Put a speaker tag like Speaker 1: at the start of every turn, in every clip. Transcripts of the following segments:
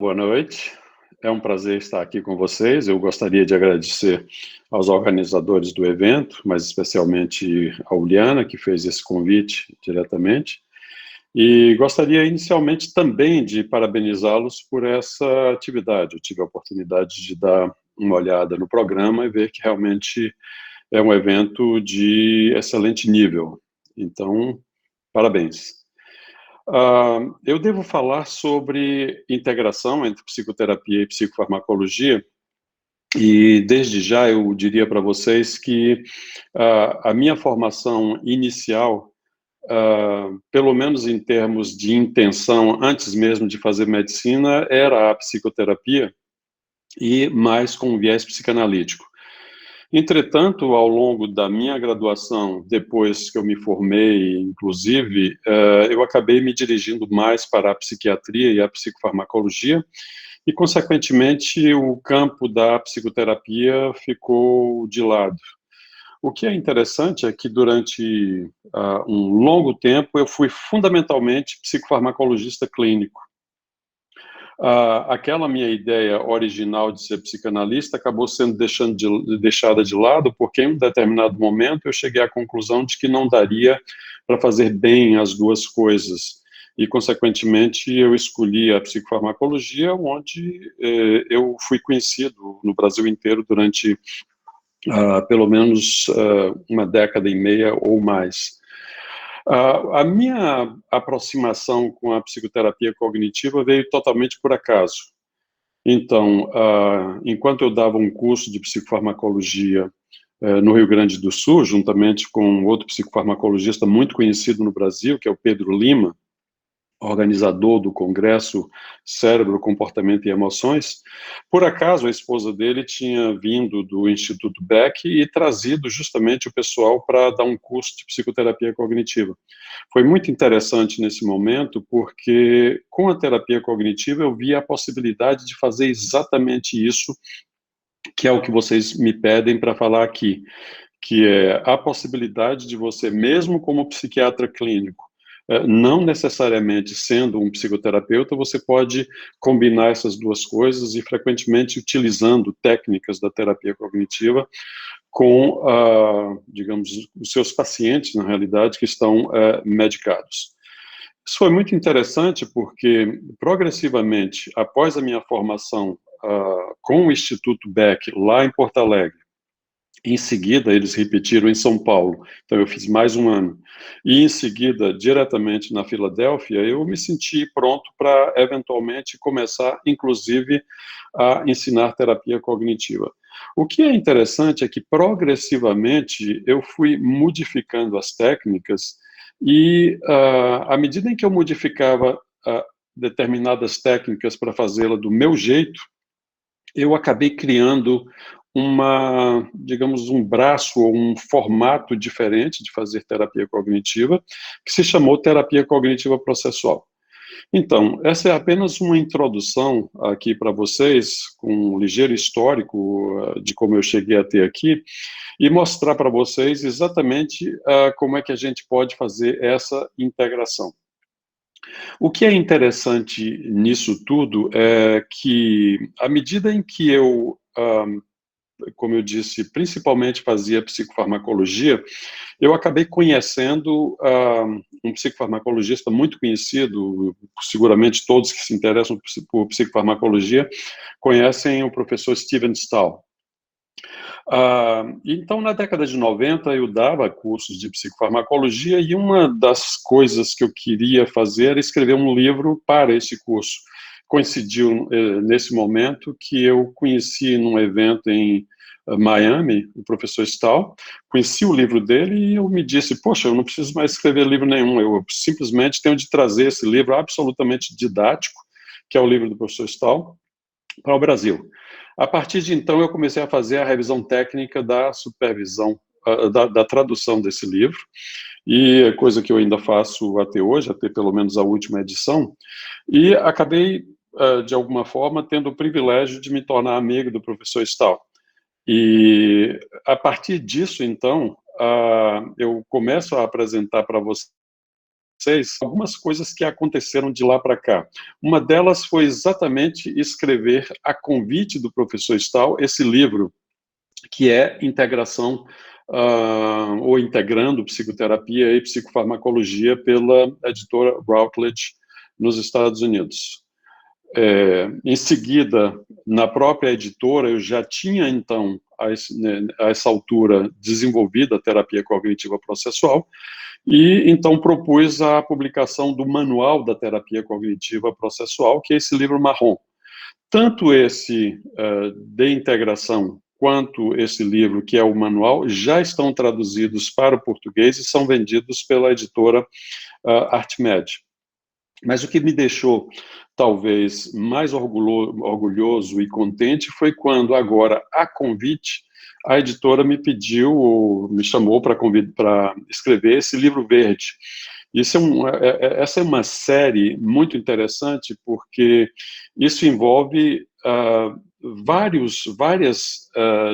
Speaker 1: Boa noite. É um prazer estar aqui com vocês. Eu gostaria de agradecer aos organizadores do evento, mas especialmente a Uliana, que fez esse convite diretamente. E gostaria inicialmente também de parabenizá-los por essa atividade. Eu tive a oportunidade de dar uma olhada no programa e ver que realmente é um evento de excelente nível. Então, parabéns. Eu devo falar sobre integração entre psicoterapia e psicofarmacologia, e desde já eu diria para vocês que a minha formação inicial, pelo menos em termos de intenção, antes mesmo de fazer medicina, era a psicoterapia e mais com viés psicanalítico. Entretanto, ao longo da minha graduação, depois que eu me formei, inclusive, eu acabei me dirigindo mais para a psiquiatria e a psicofarmacologia, e, consequentemente, o campo da psicoterapia ficou de lado. O que é interessante é que, durante um longo tempo, eu fui fundamentalmente psicofarmacologista clínico. Aquela minha ideia original de ser psicanalista acabou sendo deixada de lado, porque em um determinado momento eu cheguei à conclusão de que não daria para fazer bem as duas coisas. E, consequentemente, eu escolhi a psicofarmacologia, onde eu fui conhecido no Brasil inteiro durante pelo menos uma década e meia ou mais. A minha aproximação com a psicoterapia cognitiva veio totalmente por acaso. Então, enquanto eu dava um curso de psicofarmacologia no Rio Grande do Sul, juntamente com outro psicofarmacologista muito conhecido no Brasil, que é o Pedro Lima, organizador do congresso Cérebro, Comportamento e Emoções, por acaso a esposa dele tinha vindo do Instituto Beck e trazido justamente o pessoal para dar um curso de psicoterapia cognitiva. Foi muito interessante nesse momento, porque com a terapia cognitiva eu vi a possibilidade de fazer exatamente isso, que é o que vocês me pedem para falar aqui, que é a possibilidade de você, mesmo como psiquiatra clínico, não necessariamente sendo um psicoterapeuta, você pode combinar essas duas coisas e, frequentemente, utilizando técnicas da terapia cognitiva com, digamos, os seus pacientes, na realidade, que estão medicados. Isso foi muito interessante porque, progressivamente, após a minha formação com o Instituto Beck, lá em Porto Alegre, em seguida, eles repetiram em São Paulo, então eu fiz mais um ano. E, em seguida, diretamente na Filadélfia, eu me senti pronto para, eventualmente, começar, inclusive, a ensinar terapia cognitiva. O que é interessante é que, progressivamente, eu fui modificando as técnicas e, à medida em que eu modificava determinadas técnicas para fazê-la do meu jeito, eu acabei criando digamos, um braço ou um formato diferente de fazer terapia cognitiva, que se chamou terapia cognitiva processual. Então, essa é apenas uma introdução aqui para vocês, com um ligeiro histórico de como eu cheguei até aqui, e mostrar para vocês exatamente como é que a gente pode fazer essa integração. O que é interessante nisso tudo é que, à medida em que eu como eu disse, principalmente fazia psicofarmacologia, eu acabei conhecendo um psicofarmacologista muito conhecido, seguramente todos que se interessam por psicofarmacologia conhecem o professor Steven Stahl. Então, na década de 90, eu dava cursos de psicofarmacologia e uma das coisas que eu queria fazer era escrever um livro para esse curso. Coincidiu nesse momento que eu conheci num evento em Miami, o professor Stahl, conheci o livro dele e eu me disse, poxa, eu não preciso mais escrever livro nenhum, eu simplesmente tenho de trazer esse livro absolutamente didático, que é o livro do professor Stahl, para o Brasil. A partir de então, eu comecei a fazer a revisão técnica da supervisão, da tradução desse livro, e é coisa que eu ainda faço até hoje, até pelo menos a última edição, e acabei, de alguma forma, tendo o privilégio de me tornar amigo do professor Stahl. E, a partir disso, então, eu começo a apresentar para vocês vocês algumas coisas que aconteceram de lá para cá. Uma delas foi exatamente escrever, a convite do professor Stahl, esse livro, que é Integração, ou Integrando Psicoterapia e Psicofarmacologia, pela editora Routledge, nos Estados Unidos. Em seguida, na própria editora, eu já tinha, então, a essa altura, desenvolvido a terapia cognitiva processual, e então propus a publicação do Manual da Terapia Cognitiva Processual, que é esse livro marrom. Tanto esse de integração, quanto esse livro, que é o manual, já estão traduzidos para o português e são vendidos pela editora ArtMed. Mas o que me deixou, talvez, mais orgulhoso e contente foi quando, agora, a convite, a editora me pediu, ou me chamou para escrever esse livro verde. Essa é uma série muito interessante, porque isso envolve várias,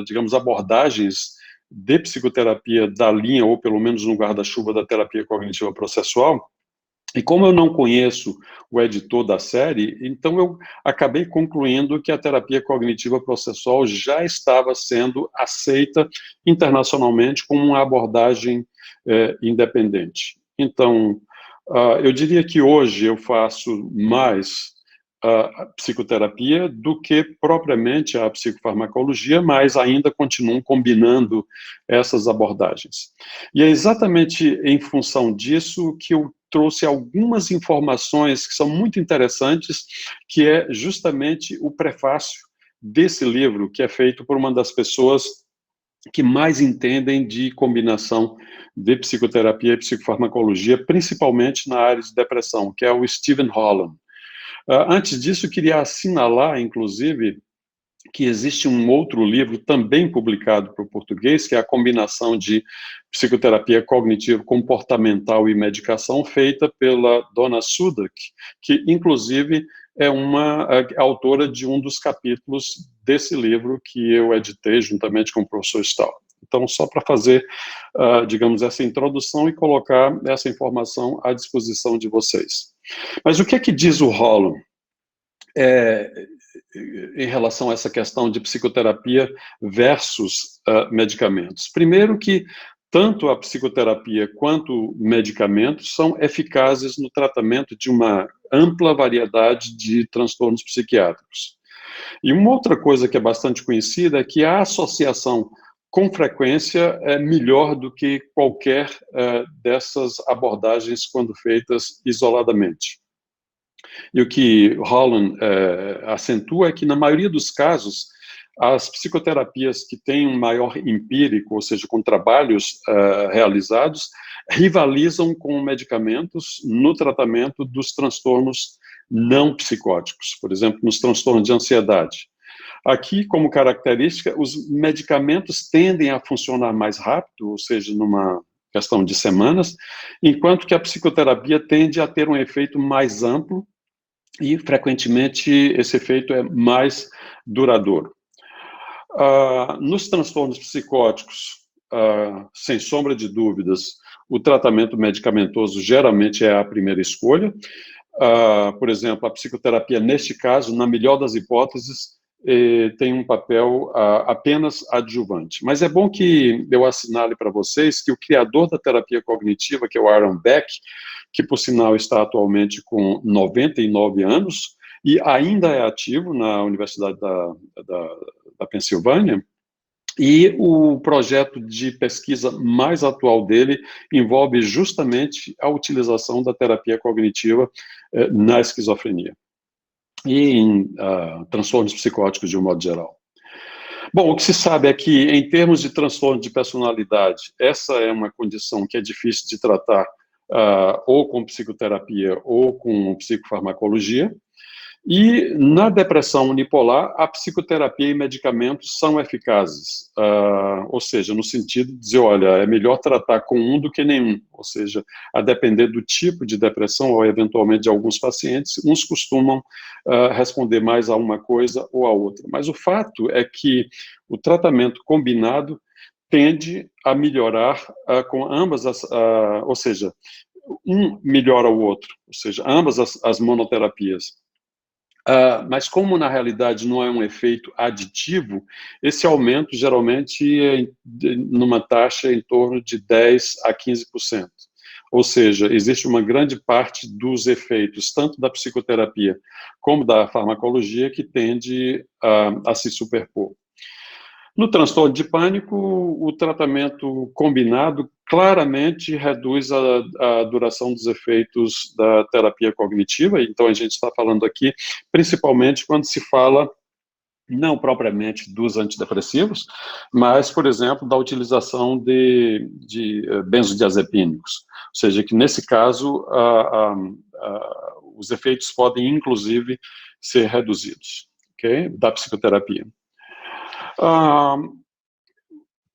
Speaker 1: digamos, abordagens de psicoterapia da linha, ou pelo menos no guarda-chuva da terapia cognitiva processual. E como eu não conheço o editor da série, então eu acabei concluindo que a terapia cognitiva processual já estava sendo aceita internacionalmente como uma abordagem independente. Então, eu diria que hoje eu faço mais a psicoterapia do que propriamente a psicofarmacologia, mas ainda continuo combinando essas abordagens. E é exatamente em função disso que eu trouxe algumas informações que são muito interessantes, que é justamente o prefácio desse livro, que é feito por uma das pessoas que mais entendem de combinação de psicoterapia e psicofarmacologia, principalmente na área de depressão, que é o Stephen Holland. Antes disso, eu queria assinalar, inclusive, que existe um outro livro também publicado para o português, que é a combinação de psicoterapia cognitivo-comportamental e medicação, feita pela Donna Sudak, que, inclusive, é uma autora de um dos capítulos desse livro que eu editei juntamente com o professor Stahl. Então, só para fazer, digamos, essa introdução e colocar essa informação à disposição de vocês. Mas o que é que diz o Holland em relação a essa questão de psicoterapia versus medicamentos? Primeiro que tanto a psicoterapia quanto medicamentos são eficazes no tratamento de uma ampla variedade de transtornos psiquiátricos. E uma outra coisa que é bastante conhecida é que a associação com frequência é melhor do que qualquer dessas abordagens quando feitas isoladamente. E o que Holland acentua é que, na maioria dos casos, as psicoterapias que têm um maior empírico, ou seja, com trabalhos realizados, rivalizam com medicamentos no tratamento dos transtornos não psicóticos, por exemplo, nos transtornos de ansiedade. Aqui, como característica, os medicamentos tendem a funcionar mais rápido, ou seja, numa questão de semanas, enquanto que a psicoterapia tende a ter um efeito mais amplo e, frequentemente, esse efeito é mais duradouro. Nos transtornos psicóticos, sem sombra de dúvidas, o tratamento medicamentoso geralmente é a primeira escolha. Por exemplo, a psicoterapia, neste caso, na melhor das hipóteses, tem um papel apenas adjuvante. Mas é bom que eu assinale para vocês que o criador da terapia cognitiva, que é o Aaron Beck, que, por sinal, está atualmente com 99 anos e ainda é ativo na Universidade da Pensilvânia, e o projeto de pesquisa mais atual dele envolve justamente a utilização da terapia cognitiva na esquizofrenia e em transtornos psicóticos de um modo geral. Bom, o que se sabe é que, em termos de transtorno de personalidade, essa é uma condição que é difícil de tratar ou com psicoterapia ou com psicofarmacologia. E, na depressão unipolar, a psicoterapia e medicamentos são eficazes, ou seja, no sentido de dizer, olha, é melhor tratar com um do que nenhum, ou seja, a depender do tipo de depressão ou, eventualmente, de alguns pacientes, uns costumam responder mais a uma coisa ou a outra. Mas o fato é que o tratamento combinado tende a melhorar com ambas ou seja, um melhora o outro, ou seja, ambas as monoterapias. Mas como na realidade não é um efeito aditivo, esse aumento geralmente é numa taxa em torno de 10 a 15%. Ou seja, existe uma grande parte dos efeitos, tanto da psicoterapia como da farmacologia, que tende a se superpor. No transtorno de pânico, o tratamento combinado claramente reduz a duração dos efeitos da terapia cognitiva, então a gente está falando aqui, principalmente quando se fala não propriamente dos antidepressivos, mas, por exemplo, da utilização de benzodiazepínicos. Ou seja, que nesse caso, os efeitos podem, inclusive, ser reduzidos, ok? Da psicoterapia.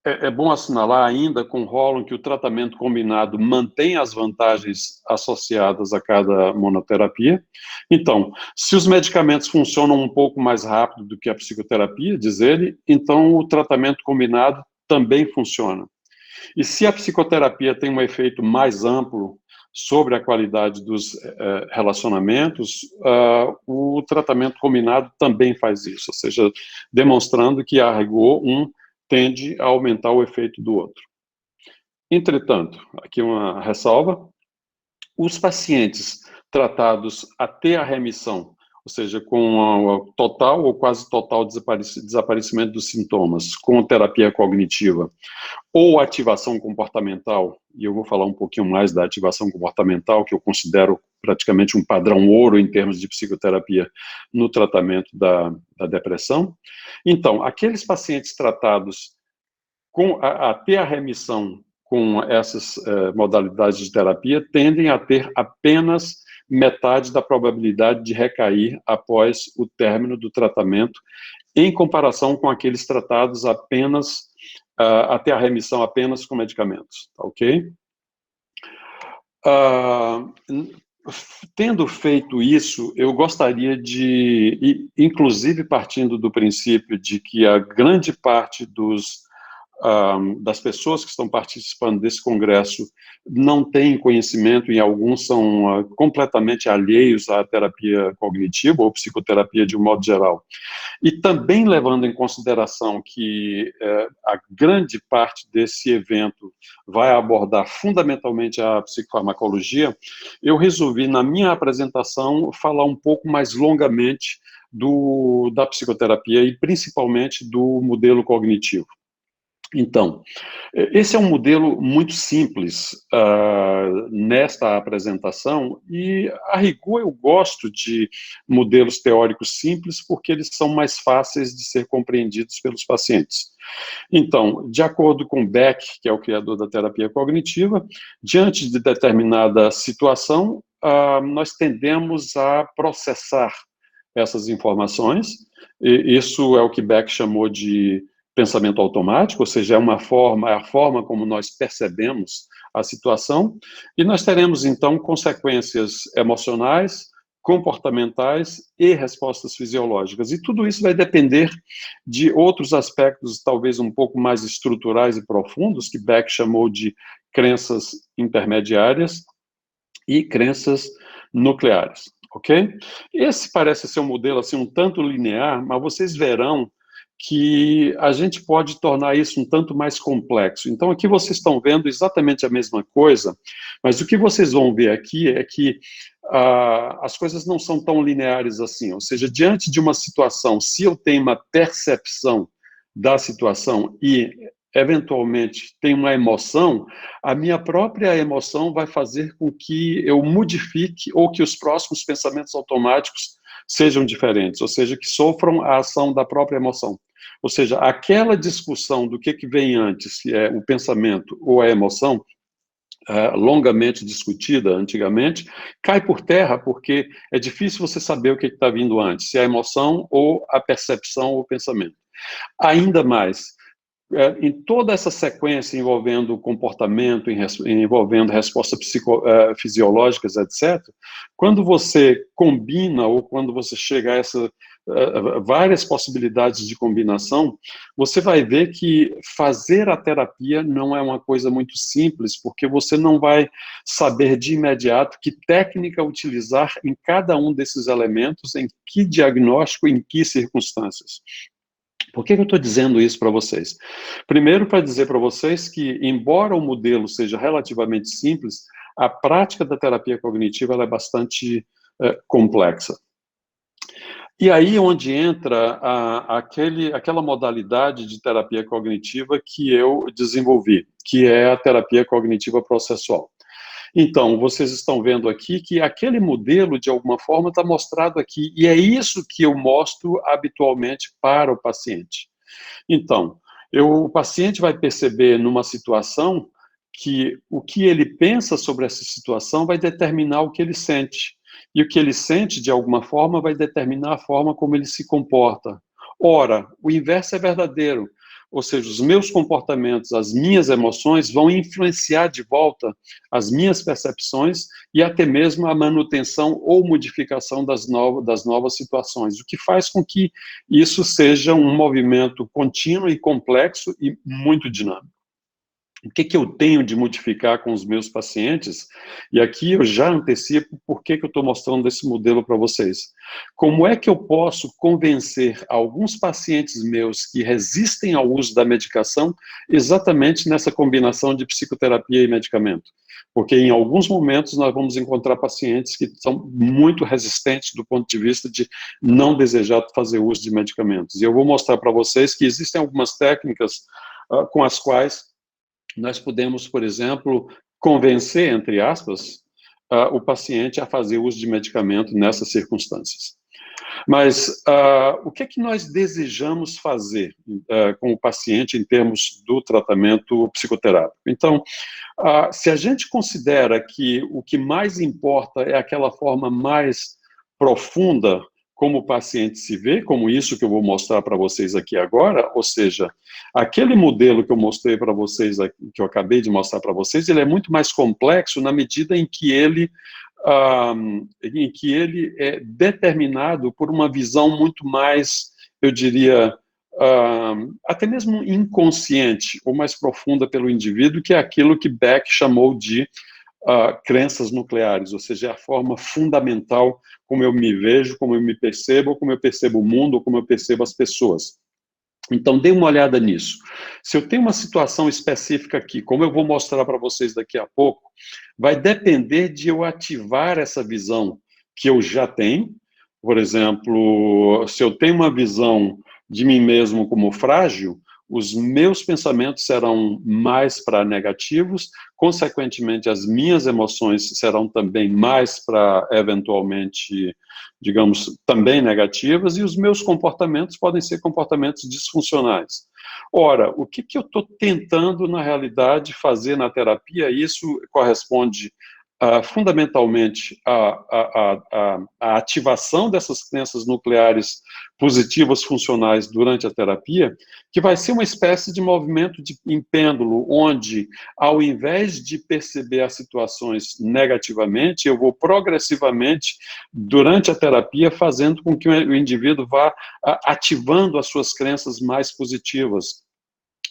Speaker 1: É bom assinalar ainda com Holland que o tratamento combinado mantém as vantagens associadas a cada monoterapia. Então, se os medicamentos funcionam um pouco mais rápido do que a psicoterapia, diz ele, então o tratamento combinado também funciona. E se a psicoterapia tem um efeito mais amplo sobre a qualidade dos relacionamentos, o tratamento combinado também faz isso, ou seja, demonstrando que, a rigor, tende a aumentar o efeito do outro. Entretanto, aqui uma ressalva, os pacientes tratados até a remissão, ou seja, com o total ou quase total desaparecimento dos sintomas, com terapia cognitiva ou ativação comportamental, e eu vou falar um pouquinho mais da ativação comportamental, que eu considero praticamente um padrão ouro em termos de psicoterapia no tratamento da depressão. Então, aqueles pacientes tratados até a remissão com essas modalidades de terapia tendem a ter apenas metade da probabilidade de recair após o término do tratamento, em comparação com aqueles tratados apenas até a remissão apenas com medicamentos, ok? Tendo feito isso, eu gostaria de, inclusive partindo do princípio de que a grande parte das pessoas que estão participando desse congresso não têm conhecimento, e alguns são completamente alheios à terapia cognitiva ou psicoterapia de um modo geral. E também levando em consideração que a grande parte desse evento vai abordar fundamentalmente a psicofarmacologia, eu resolvi, na minha apresentação, falar um pouco mais longamente da psicoterapia e principalmente do modelo cognitivo. Então, esse é um modelo muito simples nesta apresentação e, a rigor, eu gosto de modelos teóricos simples porque eles são mais fáceis de ser compreendidos pelos pacientes. Então, de acordo com Beck, que é o criador da terapia cognitiva, diante de determinada situação, nós tendemos a processar essas informações, e isso é o que Beck chamou de pensamento automático, ou seja, é a forma como nós percebemos a situação, e nós teremos, então, consequências emocionais, comportamentais e respostas fisiológicas. E tudo isso vai depender de outros aspectos, talvez um pouco mais estruturais e profundos, que Beck chamou de crenças intermediárias e crenças nucleares, ok? Esse parece ser um modelo, assim, um tanto linear, mas vocês verão que a gente pode tornar isso um tanto mais complexo. Então, aqui vocês estão vendo exatamente a mesma coisa, mas o que vocês vão ver aqui é que as coisas não são tão lineares assim, ou seja, diante de uma situação, se eu tenho uma percepção da situação e, eventualmente, tenho uma emoção, a minha própria emoção vai fazer com que eu modifique ou que os próximos pensamentos automáticos sejam diferentes, ou seja, que sofram a ação da própria emoção. Ou seja, aquela discussão do que vem antes, se é o pensamento ou a emoção, longamente discutida antigamente, cai por terra porque é difícil você saber o que está vindo antes, se é a emoção ou a percepção ou o pensamento. Ainda mais, em toda essa sequência envolvendo comportamento, envolvendo respostas fisiológicas, etc., quando você combina ou quando você chega a essa várias possibilidades de combinação, você vai ver que fazer a terapia não é uma coisa muito simples, porque você não vai saber de imediato que técnica utilizar em cada um desses elementos, em que diagnóstico, em que circunstâncias. Por que eu estou dizendo isso para vocês? Primeiro, para dizer para vocês que, embora o modelo seja relativamente simples, a prática da terapia cognitiva ela é bastante complexa. E aí onde entra aquela modalidade de terapia cognitiva que eu desenvolvi, que é a terapia cognitiva processual. Então, vocês estão vendo aqui que aquele modelo, de alguma forma, está mostrado aqui, e é isso que eu mostro habitualmente para o paciente. Então, o paciente vai perceber numa situação que o que ele pensa sobre essa situação vai determinar o que ele sente. E o que ele sente, de alguma forma, vai determinar a forma como ele se comporta. Ora, o inverso é verdadeiro. Ou seja, os meus comportamentos, as minhas emoções vão influenciar de volta as minhas percepções e até mesmo a manutenção ou modificação das novas situações, o que faz com que isso seja um movimento contínuo e complexo e muito dinâmico. O que eu tenho de modificar com os meus pacientes? E aqui eu já antecipo por que eu estou mostrando esse modelo para vocês. Como é que eu posso convencer alguns pacientes meus que resistem ao uso da medicação exatamente nessa combinação de psicoterapia e medicamento? Porque em alguns momentos nós vamos encontrar pacientes que são muito resistentes do ponto de vista de não desejar fazer uso de medicamentos. E eu vou mostrar para vocês que existem algumas técnicas com as quais nós podemos, por exemplo, convencer, entre aspas, o paciente a fazer uso de medicamento nessas circunstâncias. Mas o que é que nós desejamos fazer com o paciente em termos do tratamento psicoterápico? Então, se a gente considera que o que mais importa é aquela forma mais profunda como o paciente se vê, como isso que eu vou mostrar para vocês aqui agora, ou seja, aquele modelo que eu mostrei para vocês, que eu acabei de mostrar para vocês, ele é muito mais complexo na medida em que ele é determinado por uma visão muito mais, eu diria, até mesmo inconsciente, ou mais profunda pelo indivíduo, que é aquilo que Beck chamou de crenças nucleares, ou seja, é a forma fundamental como eu me vejo, como eu me percebo, como eu percebo o mundo, ou como eu percebo as pessoas. Então, dê uma olhada nisso. Se eu tenho uma situação específica aqui, como eu vou mostrar para vocês daqui a pouco, vai depender de eu ativar essa visão que eu já tenho. Por exemplo, se eu tenho uma visão de mim mesmo como frágil, os meus pensamentos serão mais para negativos, consequentemente, as minhas emoções serão também mais para, eventualmente, digamos, também negativas, e os meus comportamentos podem ser comportamentos disfuncionais. Ora, o que eu estou tentando, na realidade, fazer na terapia? Isso corresponde fundamentalmente a ativação dessas crenças nucleares positivas funcionais durante a terapia, que vai ser uma espécie de movimento em pêndulo, onde, ao invés de perceber as situações negativamente, eu vou progressivamente, durante a terapia, fazendo com que o indivíduo vá ativando as suas crenças mais positivas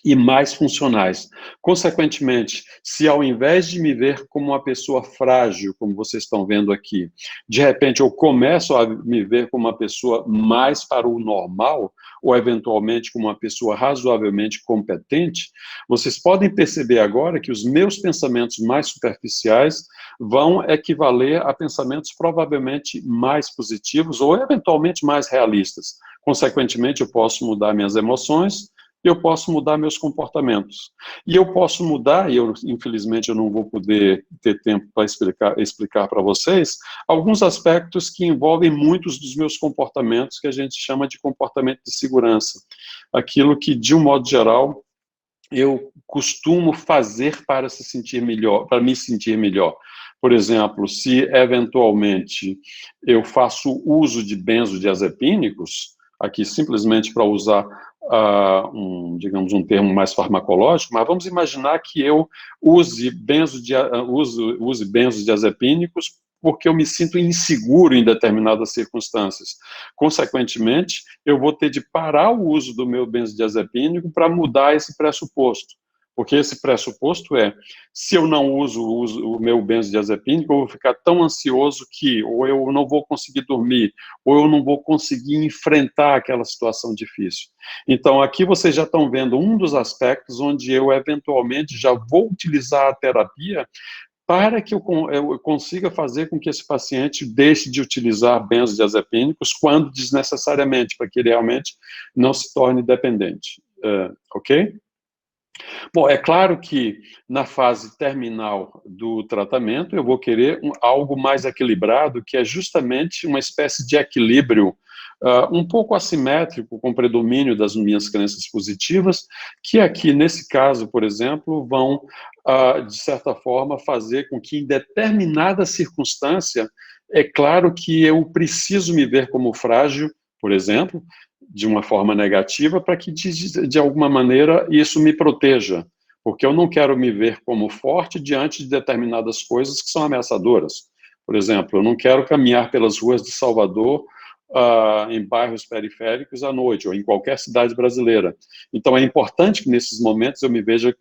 Speaker 1: e mais funcionais. Consequentemente, se ao invés de me ver como uma pessoa frágil, como vocês estão vendo aqui, de repente eu começo a me ver como uma pessoa mais para o normal, ou eventualmente como uma pessoa razoavelmente competente, vocês podem perceber agora que os meus pensamentos mais superficiais vão equivaler a pensamentos provavelmente mais positivos ou eventualmente mais realistas. Consequentemente, eu posso mudar minhas emoções, eu posso mudar meus comportamentos. E eu posso mudar, e infelizmente eu não vou poder ter tempo para explicar para vocês, alguns aspectos que envolvem muitos dos meus comportamentos, que a gente chama de comportamento de segurança. Aquilo que, de um modo geral, eu costumo fazer para se sentir melhor, para me sentir melhor. Por exemplo, se eventualmente eu faço uso de benzodiazepínicos, aqui simplesmente para usar digamos, um termo mais farmacológico, mas vamos imaginar que eu use benzodiazepínicos porque eu me sinto inseguro em determinadas circunstâncias. Consequentemente, eu vou ter de parar o uso do meu benzodiazepínico para mudar esse pressuposto. Porque esse pressuposto é, se eu não uso o meu benzodiazepínico, eu vou ficar tão ansioso que ou eu não vou conseguir dormir, ou eu não vou conseguir enfrentar aquela situação difícil. Então, aqui vocês já estão vendo um dos aspectos onde eu, eventualmente, já vou utilizar a terapia para que eu consiga fazer com que esse paciente deixe de utilizar benzodiazepínicos quando desnecessariamente, para que ele realmente não se torne dependente. Ok? Bom, é claro que na fase terminal do tratamento eu vou querer algo mais equilibrado, que é justamente uma espécie de equilíbrio um pouco assimétrico com o predomínio das minhas crenças positivas, que aqui, nesse caso, por exemplo, vão, de certa forma, fazer com que em determinada circunstância, é claro que eu preciso me ver como frágil, por exemplo, de uma forma negativa, para que, de alguma maneira, isso me proteja. Porque eu não quero me ver como forte diante de determinadas coisas que são ameaçadoras. Por exemplo, eu não quero caminhar pelas ruas de Salvador em bairros periféricos à noite, ou em qualquer cidade brasileira. Então, é importante que, nesses momentos, eu me veja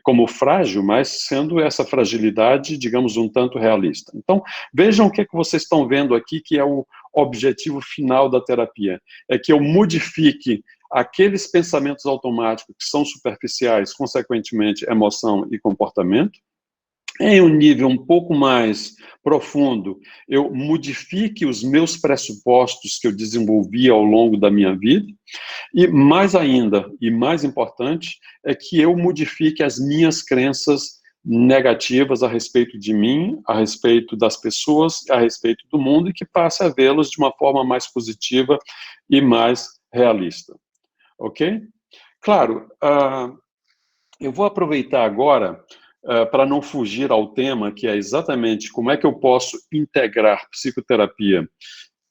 Speaker 1: como frágil, mas sendo essa fragilidade, digamos, um tanto realista. Então, vejam o que vocês estão vendo aqui, que é o objetivo final da terapia. É que eu modifique aqueles pensamentos automáticos que são superficiais, consequentemente, emoção e comportamento. Em um nível um pouco mais profundo, eu modifique os meus pressupostos que eu desenvolvi ao longo da minha vida, e mais ainda, e mais importante, é que eu modifique as minhas crenças negativas a respeito de mim, a respeito das pessoas, a respeito do mundo, e que passe a vê-los de uma forma mais positiva e mais realista. Ok? Claro, eu vou aproveitar agora para não fugir ao tema, que é exatamente como é que eu posso integrar psicoterapia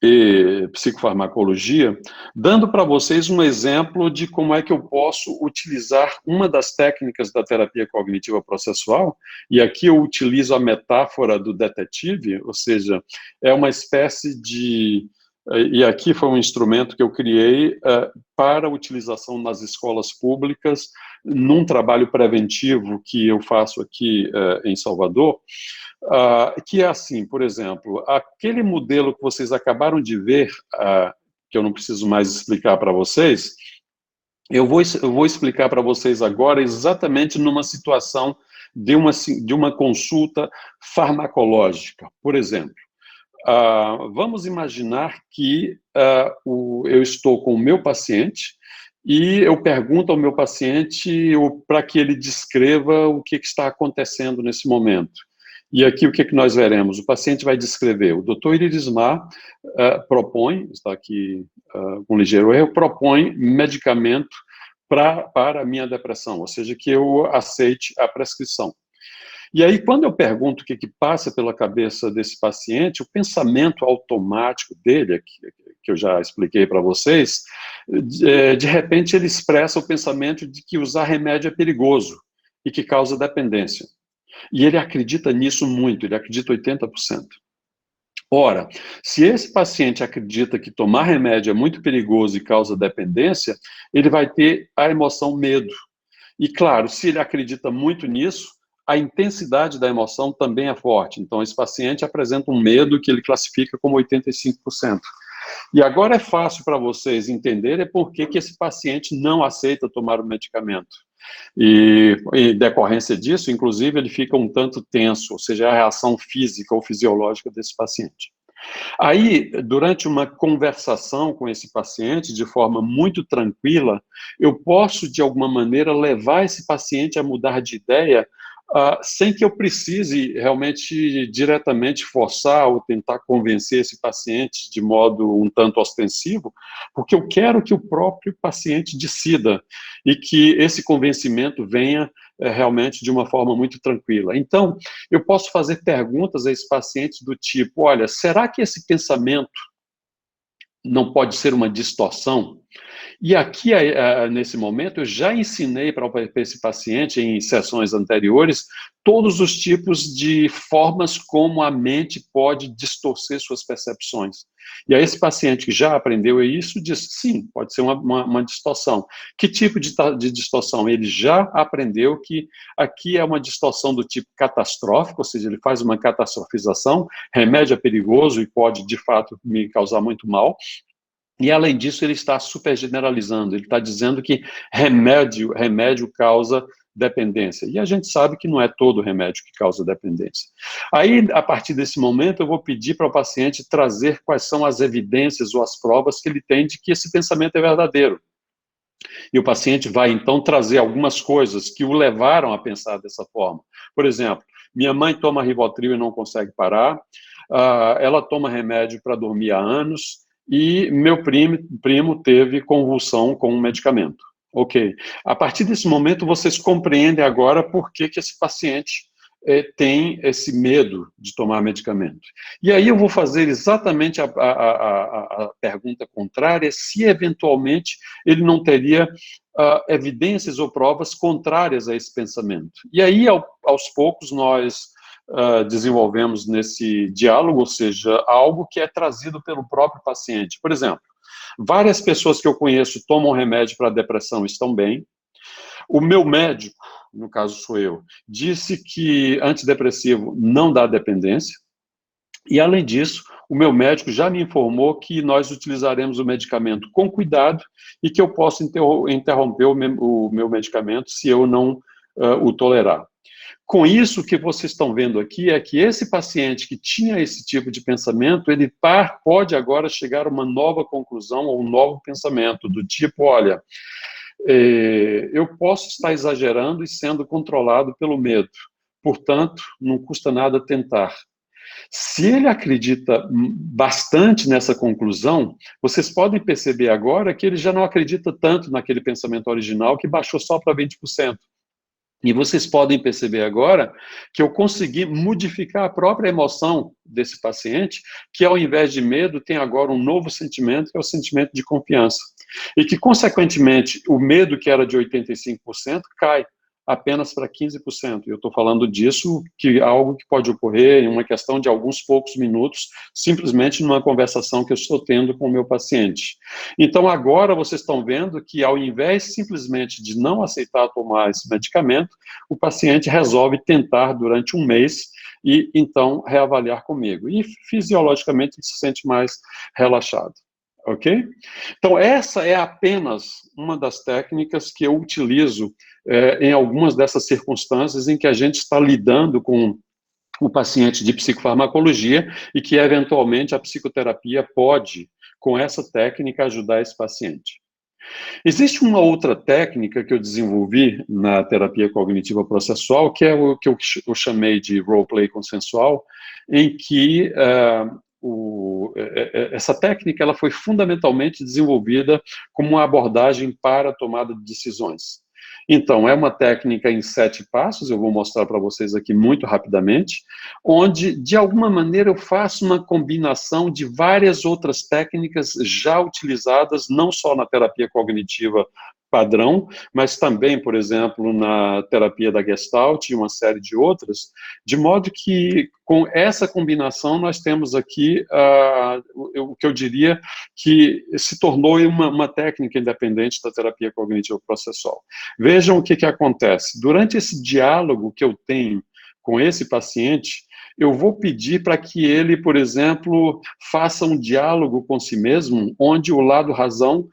Speaker 1: e psicofarmacologia, dando para vocês um exemplo de como é que eu posso utilizar uma das técnicas da terapia cognitiva processual, e aqui eu utilizo a metáfora do detetive, ou seja, é uma espécie de... E aqui foi um instrumento que eu criei para utilização nas escolas públicas, num trabalho preventivo que eu faço aqui em Salvador, que é assim, por exemplo, aquele modelo que vocês acabaram de ver, que eu não preciso mais explicar para vocês, eu vou explicar para vocês agora exatamente numa situação de uma consulta farmacológica. Por exemplo, vamos imaginar que eu estou com o meu paciente e eu pergunto ao meu paciente para que ele descreva o que está acontecendo nesse momento. E aqui o que nós veremos? O paciente vai descrever. O doutor Irismar propõe, está aqui com ligeiro erro, propõe medicamento para a minha depressão, ou seja, que eu aceite a prescrição. E aí, quando eu pergunto o que passa pela cabeça desse paciente, o pensamento automático dele, que eu já expliquei para vocês, de repente ele expressa o pensamento de que usar remédio é perigoso e que causa dependência. E ele acredita nisso muito, ele acredita 80%. Ora, se esse paciente acredita que tomar remédio é muito perigoso e causa dependência, ele vai ter a emoção medo. E claro, se ele acredita muito nisso, a intensidade da emoção também é forte. Então, esse paciente apresenta um medo que ele classifica como 85%. E agora é fácil para vocês entenderem por que esse paciente não aceita tomar o medicamento. E, em decorrência disso, inclusive, ele fica um tanto tenso, ou seja, a reação física ou fisiológica desse paciente. Aí, durante uma conversação com esse paciente, de forma muito tranquila, eu posso, de alguma maneira, levar esse paciente a mudar de ideia sem que eu precise realmente diretamente forçar ou tentar convencer esse paciente de modo um tanto ostensivo, porque eu quero que o próprio paciente decida e que esse convencimento venha realmente de uma forma muito tranquila. Então, eu posso fazer perguntas a esse paciente do tipo, olha, será que esse pensamento não pode ser uma distorção? E aqui, nesse momento, eu já ensinei para esse paciente, em sessões anteriores, todos os tipos de formas como a mente pode distorcer suas percepções. E aí esse paciente que já aprendeu isso, diz, sim, pode ser uma distorção. Que tipo de distorção? Ele já aprendeu que aqui é uma distorção do tipo catastrófico, ou seja, ele faz uma catastrofização, remédio é perigoso e pode, de fato, me causar muito mal. E, além disso, ele está super generalizando, ele está dizendo que remédio causa dependência. E a gente sabe que não é todo remédio que causa dependência. Aí, a partir desse momento, eu vou pedir para o paciente trazer quais são as evidências ou as provas que ele tem de que esse pensamento é verdadeiro. E o paciente vai, então, trazer algumas coisas que o levaram a pensar dessa forma. Por exemplo, minha mãe toma Rivotril e não consegue parar, ela toma remédio para dormir há anos, e meu primo teve convulsão com um medicamento. Ok. A partir desse momento, vocês compreendem agora por que esse paciente tem esse medo de tomar medicamento. E aí eu vou fazer exatamente a pergunta contrária, se eventualmente ele não teria evidências ou provas contrárias a esse pensamento. E aí, aos poucos, nós desenvolvemos nesse diálogo, ou seja, algo que é trazido pelo próprio paciente. Por exemplo, várias pessoas que eu conheço tomam remédio para depressão e estão bem. O meu médico, no caso sou eu, disse que antidepressivo não dá dependência. E, além disso, o meu médico já me informou que nós utilizaremos o medicamento com cuidado e que eu posso interromper o meu medicamento se eu não o tolerar. Com isso, o que vocês estão vendo aqui é que esse paciente que tinha esse tipo de pensamento, ele pode agora chegar a uma nova conclusão ou um novo pensamento, do tipo, olha, eu posso estar exagerando e sendo controlado pelo medo, portanto, não custa nada tentar. Se ele acredita bastante nessa conclusão, vocês podem perceber agora que ele já não acredita tanto naquele pensamento original que baixou só para 20%. E vocês podem perceber agora que eu consegui modificar a própria emoção desse paciente, que ao invés de medo tem agora um novo sentimento, que é o sentimento de confiança. E que, consequentemente, o medo que era de 85% cai apenas para 15%. Eu estou falando disso, que é algo que pode ocorrer em uma questão de alguns poucos minutos, simplesmente numa conversação que eu estou tendo com o meu paciente. Então, agora vocês estão vendo que, ao invés simplesmente de não aceitar tomar esse medicamento, o paciente resolve tentar durante um mês e, então, reavaliar comigo. E, fisiologicamente, ele se sente mais relaxado. Ok? Então, essa é apenas uma das técnicas que eu utilizo em algumas dessas circunstâncias em que a gente está lidando com o paciente de psicofarmacologia e que, eventualmente, a psicoterapia pode, com essa técnica, ajudar esse paciente. Existe uma outra técnica que eu desenvolvi na terapia cognitiva processual, que é o que eu chamei de roleplay consensual, em que essa técnica ela foi fundamentalmente desenvolvida como uma abordagem para a tomada de decisões. Então, é uma técnica em 7 passos, eu vou mostrar para vocês aqui muito rapidamente, onde, de alguma maneira, eu faço uma combinação de várias outras técnicas já utilizadas, não só na terapia cognitiva padrão, mas também, por exemplo, na terapia da Gestalt e uma série de outras, de modo que, com essa combinação, nós temos aqui o que eu diria que se tornou uma técnica independente da terapia cognitiva processual. Vejam o que acontece. Durante esse diálogo que eu tenho com esse paciente, eu vou pedir para que ele, por exemplo, faça um diálogo com si mesmo, onde o lado razão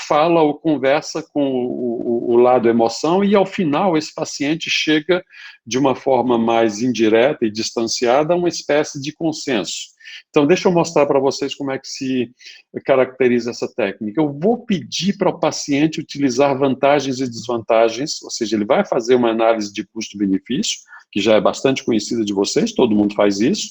Speaker 1: fala ou conversa com o lado emoção, e ao final esse paciente chega de uma forma mais indireta e distanciada a uma espécie de consenso. Então, deixa eu mostrar para vocês como é que se caracteriza essa técnica. Eu vou pedir para o paciente utilizar vantagens e desvantagens, ou seja, ele vai fazer uma análise de custo-benefício, que já é bastante conhecida de vocês, todo mundo faz isso,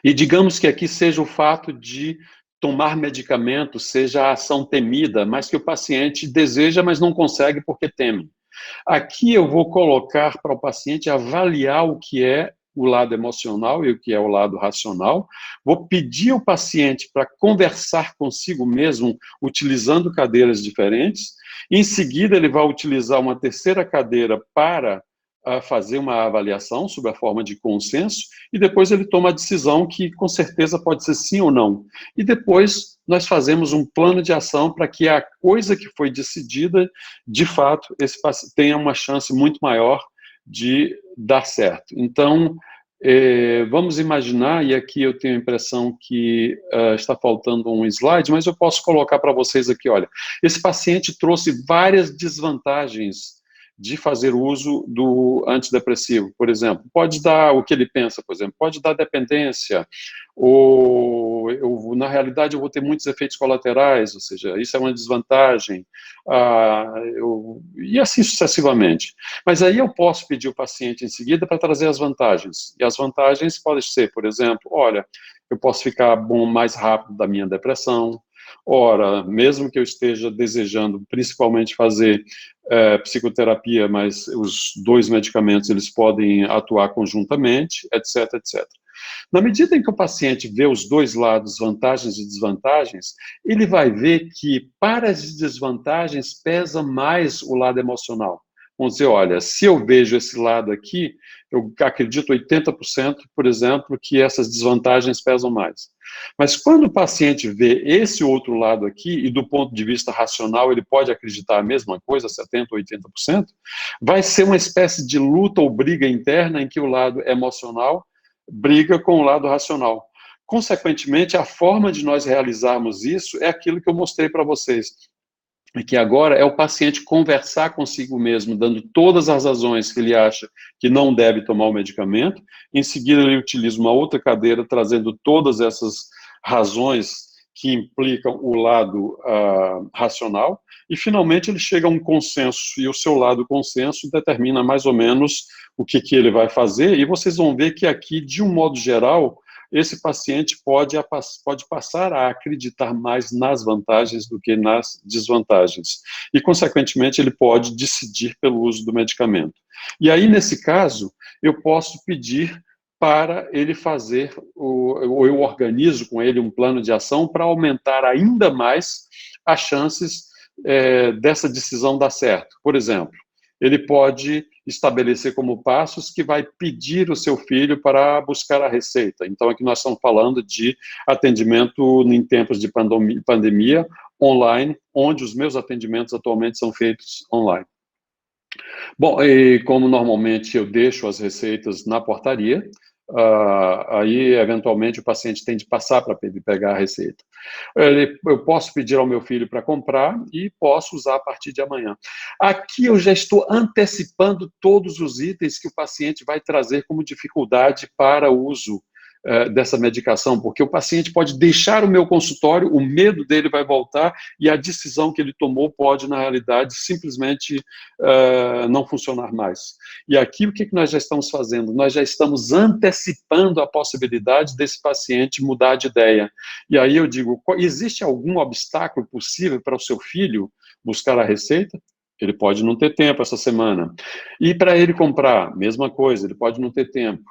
Speaker 1: e digamos que aqui seja o fato de tomar medicamento, seja a ação temida, mas que o paciente deseja, mas não consegue porque teme. Aqui eu vou colocar para o paciente avaliar o que é o lado emocional e o que é o lado racional, vou pedir ao paciente para conversar consigo mesmo, utilizando cadeiras diferentes. Em seguida, ele vai utilizar uma terceira cadeira para fazer uma avaliação sob a forma de consenso, e depois ele toma a decisão que, com certeza, pode ser sim ou não. E depois nós fazemos um plano de ação para que a coisa que foi decidida, de fato, tenha uma chance muito maior de dar certo. Então, vamos imaginar, e aqui eu tenho a impressão que está faltando um slide, mas eu posso colocar para vocês aqui, olha, esse paciente trouxe várias desvantagens de fazer uso do antidepressivo, por exemplo. Pode dar o que ele pensa, por exemplo, pode dar dependência, ou na realidade eu vou ter muitos efeitos colaterais, ou seja, isso é uma desvantagem, e assim sucessivamente. Mas aí eu posso pedir o paciente em seguida para trazer as vantagens, e as vantagens podem ser, por exemplo, olha, eu posso ficar bom mais rápido da minha depressão. Ora, mesmo que eu esteja desejando principalmente fazer psicoterapia, mas os dois medicamentos eles podem atuar conjuntamente, etc, etc. Na medida em que o paciente vê os dois lados, vantagens e desvantagens, ele vai ver que para as desvantagens pesa mais o lado emocional. Vamos dizer, olha, se eu vejo esse lado aqui, eu acredito 80%, por exemplo, que essas desvantagens pesam mais. Mas quando o paciente vê esse outro lado aqui, e do ponto de vista racional ele pode acreditar a mesma coisa, 70%, 80%, vai ser uma espécie de luta ou briga interna em que o lado emocional briga com o lado racional. Consequentemente, a forma de nós realizarmos isso é aquilo que eu mostrei para vocês. E que agora é o paciente conversar consigo mesmo, dando todas as razões que ele acha que não deve tomar o medicamento. Em seguida, ele utiliza uma outra cadeira, trazendo todas essas razões que implicam o lado racional. E, finalmente, ele chega a um consenso, e o seu lado consenso determina mais ou menos o que ele vai fazer. E vocês vão ver que aqui, de um modo geral, esse paciente pode passar a acreditar mais nas vantagens do que nas desvantagens. E, consequentemente, ele pode decidir pelo uso do medicamento. E aí, nesse caso, eu posso pedir para ele fazer, ou eu organizo com ele um plano de ação para aumentar ainda mais as chances dessa decisão dar certo. Por exemplo, ele pode estabelecer como passos que vai pedir o seu filho para buscar a receita. Então, aqui nós estamos falando de atendimento em tempos de pandemia, online, onde os meus atendimentos atualmente são feitos online. Bom, e como normalmente eu deixo as receitas na portaria, aí, eventualmente, o paciente tem de passar para pegar a receita. Eu posso pedir ao meu filho para comprar e posso usar a partir de amanhã. Aqui eu já estou antecipando todos os itens que o paciente vai trazer como dificuldade para o uso dessa medicação, porque o paciente pode deixar o meu consultório, o medo dele vai voltar e a decisão que ele tomou pode, na realidade, simplesmente não funcionar mais. E aqui o que nós já estamos fazendo? Nós já estamos antecipando a possibilidade desse paciente mudar de ideia. E aí eu digo, existe algum obstáculo possível para o seu filho buscar a receita? Ele pode não ter tempo essa semana. E para ele comprar, mesma coisa, ele pode não ter tempo.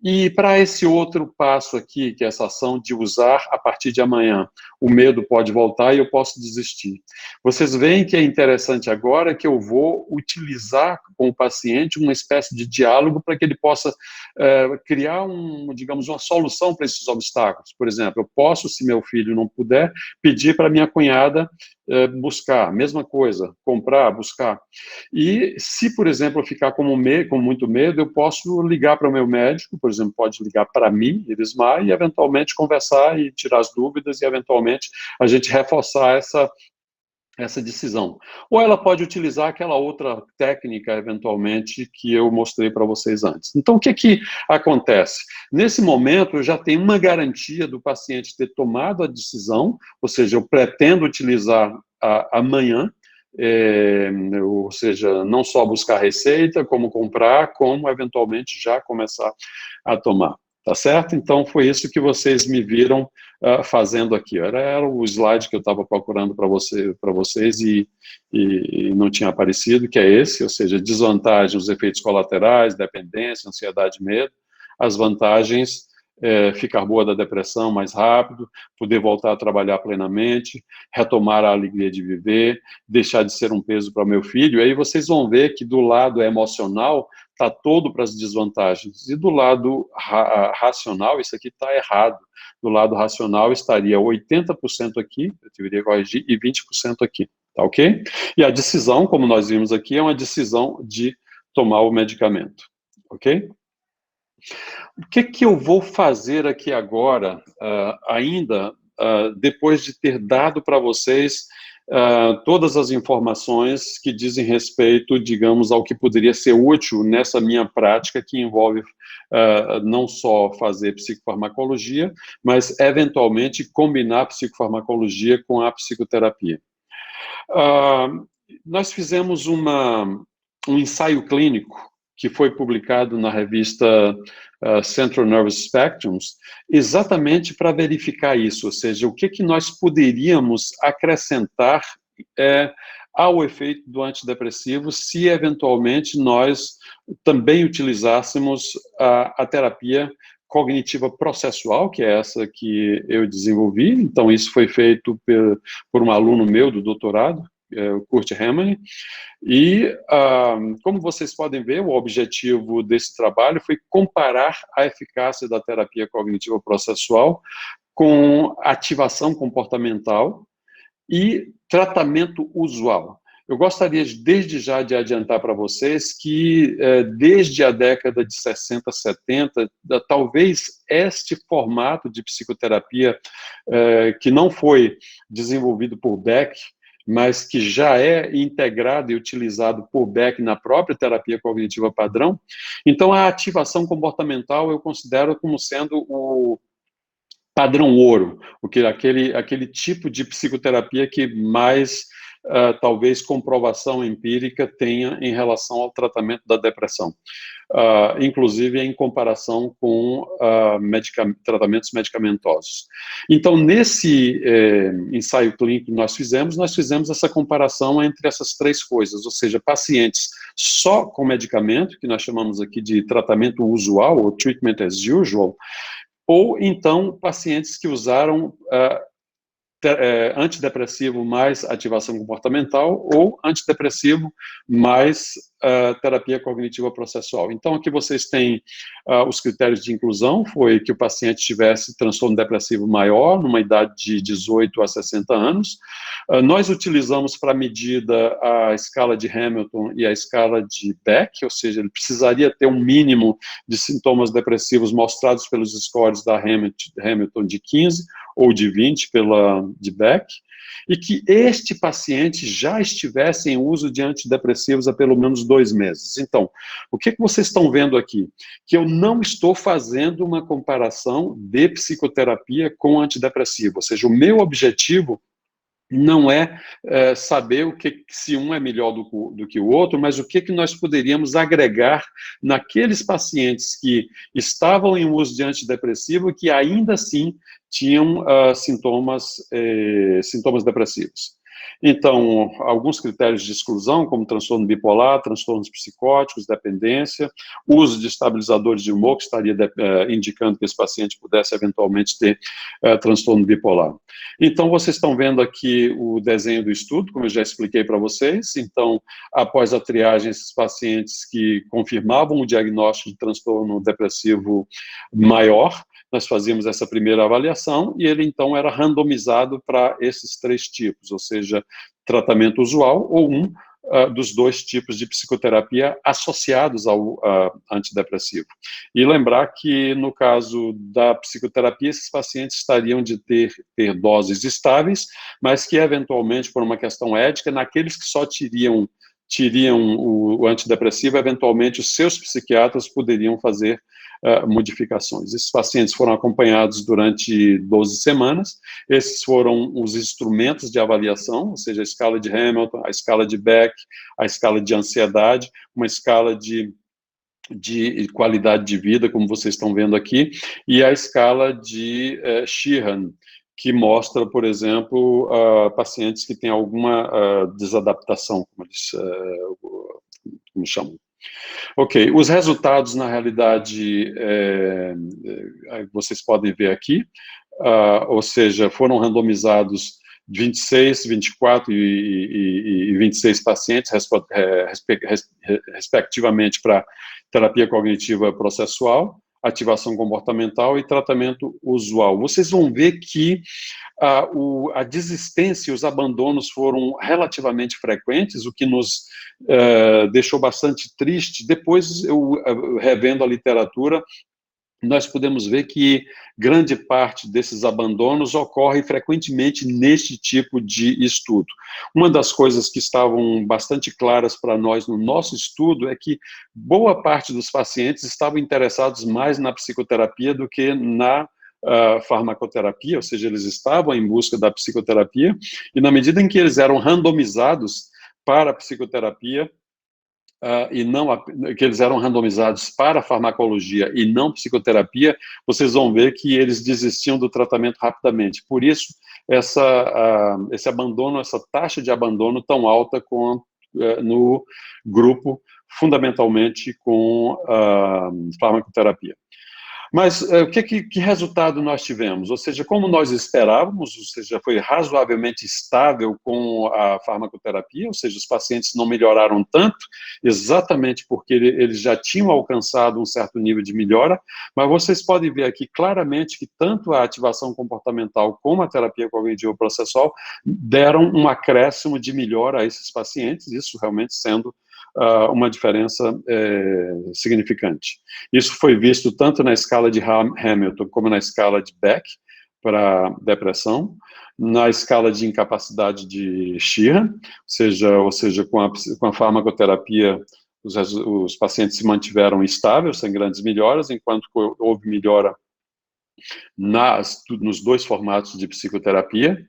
Speaker 1: E para esse outro passo aqui, que é essa ação de usar a partir de amanhã, o medo pode voltar e eu posso desistir. Vocês veem que é interessante agora que eu vou utilizar com o paciente uma espécie de diálogo para que ele possa criar, digamos, uma solução para esses obstáculos. Por exemplo, eu posso, se meu filho não puder, pedir para minha cunhada buscar, mesma coisa, comprar, buscar. E se, por exemplo, eu ficar com muito medo, eu posso ligar para o meu médico, por exemplo, pode ligar para mim, Irismar, e eventualmente conversar e tirar as dúvidas e eventualmente a gente reforçar essa decisão. Ou ela pode utilizar aquela outra técnica, eventualmente, que eu mostrei para vocês antes. Então, o que acontece? Nesse momento, eu já tenho uma garantia do paciente ter tomado a decisão, ou seja, eu pretendo utilizar amanhã, ou seja, não só buscar receita, como comprar, como, eventualmente, já começar a tomar. Tá certo? Então, foi isso que vocês me viram fazendo aqui. Era o slide que eu estava procurando para vocês e não tinha aparecido, que é esse, ou seja, desvantagem, os efeitos colaterais, dependência, ansiedade, medo. as vantagens, ficar boa da depressão mais rápido, poder voltar a trabalhar plenamente, retomar a alegria de viver, deixar de ser um peso para meu filho. E aí vocês vão ver que do lado emocional está todo para as desvantagens. E do lado racional, isso aqui está errado. Do lado racional estaria 80% aqui, eu deveria corrigir, e 20% aqui, tá ok? E a decisão, como nós vimos aqui, é uma decisão de tomar o medicamento, ok? O que eu vou fazer aqui agora, ainda, depois de ter dado para vocês todas as informações que dizem respeito, digamos, ao que poderia ser útil nessa minha prática, que envolve não só fazer psicofarmacologia, mas, eventualmente, combinar a psicofarmacologia com a psicoterapia. Nós fizemos um ensaio clínico que foi publicado na revista Central Nervous Spectrums, exatamente para verificar isso, ou seja, o que nós poderíamos acrescentar ao efeito do antidepressivo se, eventualmente, nós também utilizássemos a terapia cognitiva processual, que é essa que eu desenvolvi. Então, isso foi feito por um aluno meu do doutorado, o Kurt Hemmerle, e, como vocês podem ver, o objetivo desse trabalho foi comparar a eficácia da terapia cognitiva processual com ativação comportamental e tratamento usual. Eu gostaria, desde já, de adiantar para vocês que, desde a década de 60, 70, talvez este formato de psicoterapia, que não foi desenvolvido por Beck, mas que já é integrado e utilizado por Beck na própria terapia cognitiva padrão. Então, a ativação comportamental eu considero como sendo o padrão ouro, aquele tipo de psicoterapia que mais, talvez, comprovação empírica tenha em relação ao tratamento da depressão, inclusive em comparação com tratamentos medicamentosos. Então, nesse ensaio clínico que nós fizemos essa comparação entre essas três coisas, ou seja, pacientes só com medicamento, que nós chamamos aqui de tratamento usual, ou treatment as usual, ou então pacientes que usaram antidepressivo mais ativação comportamental ou antidepressivo mais terapia cognitiva processual. Então, aqui vocês têm os critérios de inclusão, foi que o paciente tivesse transtorno depressivo maior, numa idade de 18 a 60 anos. Nós utilizamos para medida a escala de Hamilton e a escala de Beck, ou seja, ele precisaria ter um mínimo de sintomas depressivos mostrados pelos scores da Hamilton de 15 ou de 20 de Beck, e que este paciente já estivesse em uso de antidepressivos há pelo menos 2 meses. Então, o que vocês estão vendo aqui? Que eu não estou fazendo uma comparação de psicoterapia com antidepressivo, ou seja, o meu objetivo não é saber se um é melhor do que o outro, mas o que nós poderíamos agregar naqueles pacientes que estavam em uso de antidepressivo e que ainda assim tinham sintomas depressivos. Então, alguns critérios de exclusão, como transtorno bipolar, transtornos psicóticos, dependência, uso de estabilizadores de humor, que estaria indicando que esse paciente pudesse eventualmente ter transtorno bipolar. Então, vocês estão vendo aqui o desenho do estudo, como eu já expliquei para vocês. Então, após a triagem, esses pacientes que confirmavam o diagnóstico de transtorno depressivo maior, nós fazíamos essa primeira avaliação e ele, então, era randomizado para esses 3 tipos, ou seja, tratamento usual ou dos 2 tipos de psicoterapia associados ao antidepressivo. E lembrar que, no caso da psicoterapia, esses pacientes estariam de ter doses estáveis, mas que, eventualmente, por uma questão ética, naqueles que só teriam o antidepressivo, eventualmente, os seus psiquiatras poderiam fazer modificações. Esses pacientes foram acompanhados durante 12 semanas, esses foram os instrumentos de avaliação, ou seja, a escala de Hamilton, a escala de Beck, a escala de ansiedade, uma escala de qualidade de vida, como vocês estão vendo aqui, e a escala de Sheehan, que mostra, por exemplo, pacientes que têm alguma desadaptação, como chamam. Ok, os resultados, na realidade, vocês podem ver aqui, ou seja, foram randomizados 26, 24 e 26 pacientes, respectivamente, para terapia cognitiva processual, ativação comportamental e tratamento usual. Vocês vão ver que a desistência e os abandonos foram relativamente frequentes, o que nos deixou bastante triste. Depois, eu revendo a literatura, nós podemos ver que grande parte desses abandonos ocorre frequentemente neste tipo de estudo. Uma das coisas que estavam bastante claras para nós no nosso estudo é que boa parte dos pacientes estavam interessados mais na psicoterapia do que na farmacoterapia, ou seja, eles estavam em busca da psicoterapia, e na medida em que eles eram randomizados para a psicoterapia, e não que eles eram randomizados para farmacologia e não psicoterapia, vocês vão ver que eles desistiam do tratamento rapidamente. Por isso, esse abandono, essa taxa de abandono tão alta no grupo, fundamentalmente com farmacoterapia. Mas que resultado nós tivemos? Ou seja, como nós esperávamos, ou seja, foi razoavelmente estável com a farmacoterapia, ou seja, os pacientes não melhoraram tanto, exatamente porque eles já tinham alcançado um certo nível de melhora, mas vocês podem ver aqui claramente que tanto a ativação comportamental como a terapia cognitivo processual deram um acréscimo de melhora a esses pacientes, isso realmente sendo uma diferença significante. Isso foi visto tanto na escala de Hamilton como na escala de Beck para depressão, na escala de incapacidade de Sheehan, ou seja, com a farmacoterapia, os pacientes se mantiveram estáveis, sem grandes melhoras, enquanto houve melhora nos dois formatos de psicoterapia.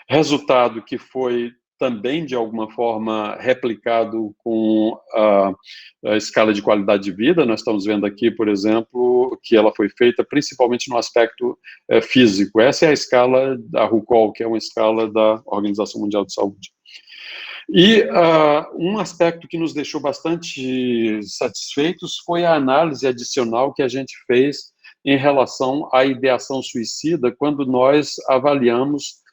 Speaker 1: Resultado que foi também, de alguma forma, replicado com a escala de qualidade de vida. Nós estamos vendo aqui, por exemplo, que ela foi feita principalmente no aspecto físico. Essa é a escala da RUCOL, que é uma escala da Organização Mundial de Saúde. E um aspecto que nos deixou bastante satisfeitos foi a análise adicional que a gente fez em relação à ideação suicida, quando nós avaliamos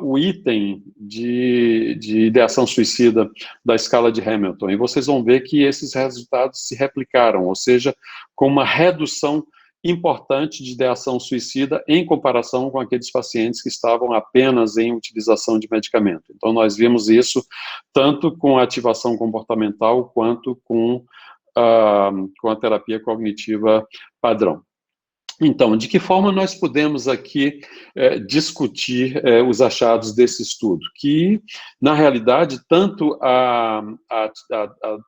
Speaker 1: o item de ideação suicida da escala de Hamilton. E vocês vão ver que esses resultados se replicaram, ou seja, com uma redução importante de ideação suicida em comparação com aqueles pacientes que estavam apenas em utilização de medicamento. Então, nós vimos isso tanto com a ativação comportamental quanto com a terapia cognitiva padrão. Então, de que forma nós podemos aqui discutir os achados desse estudo? Que, na realidade, tanto a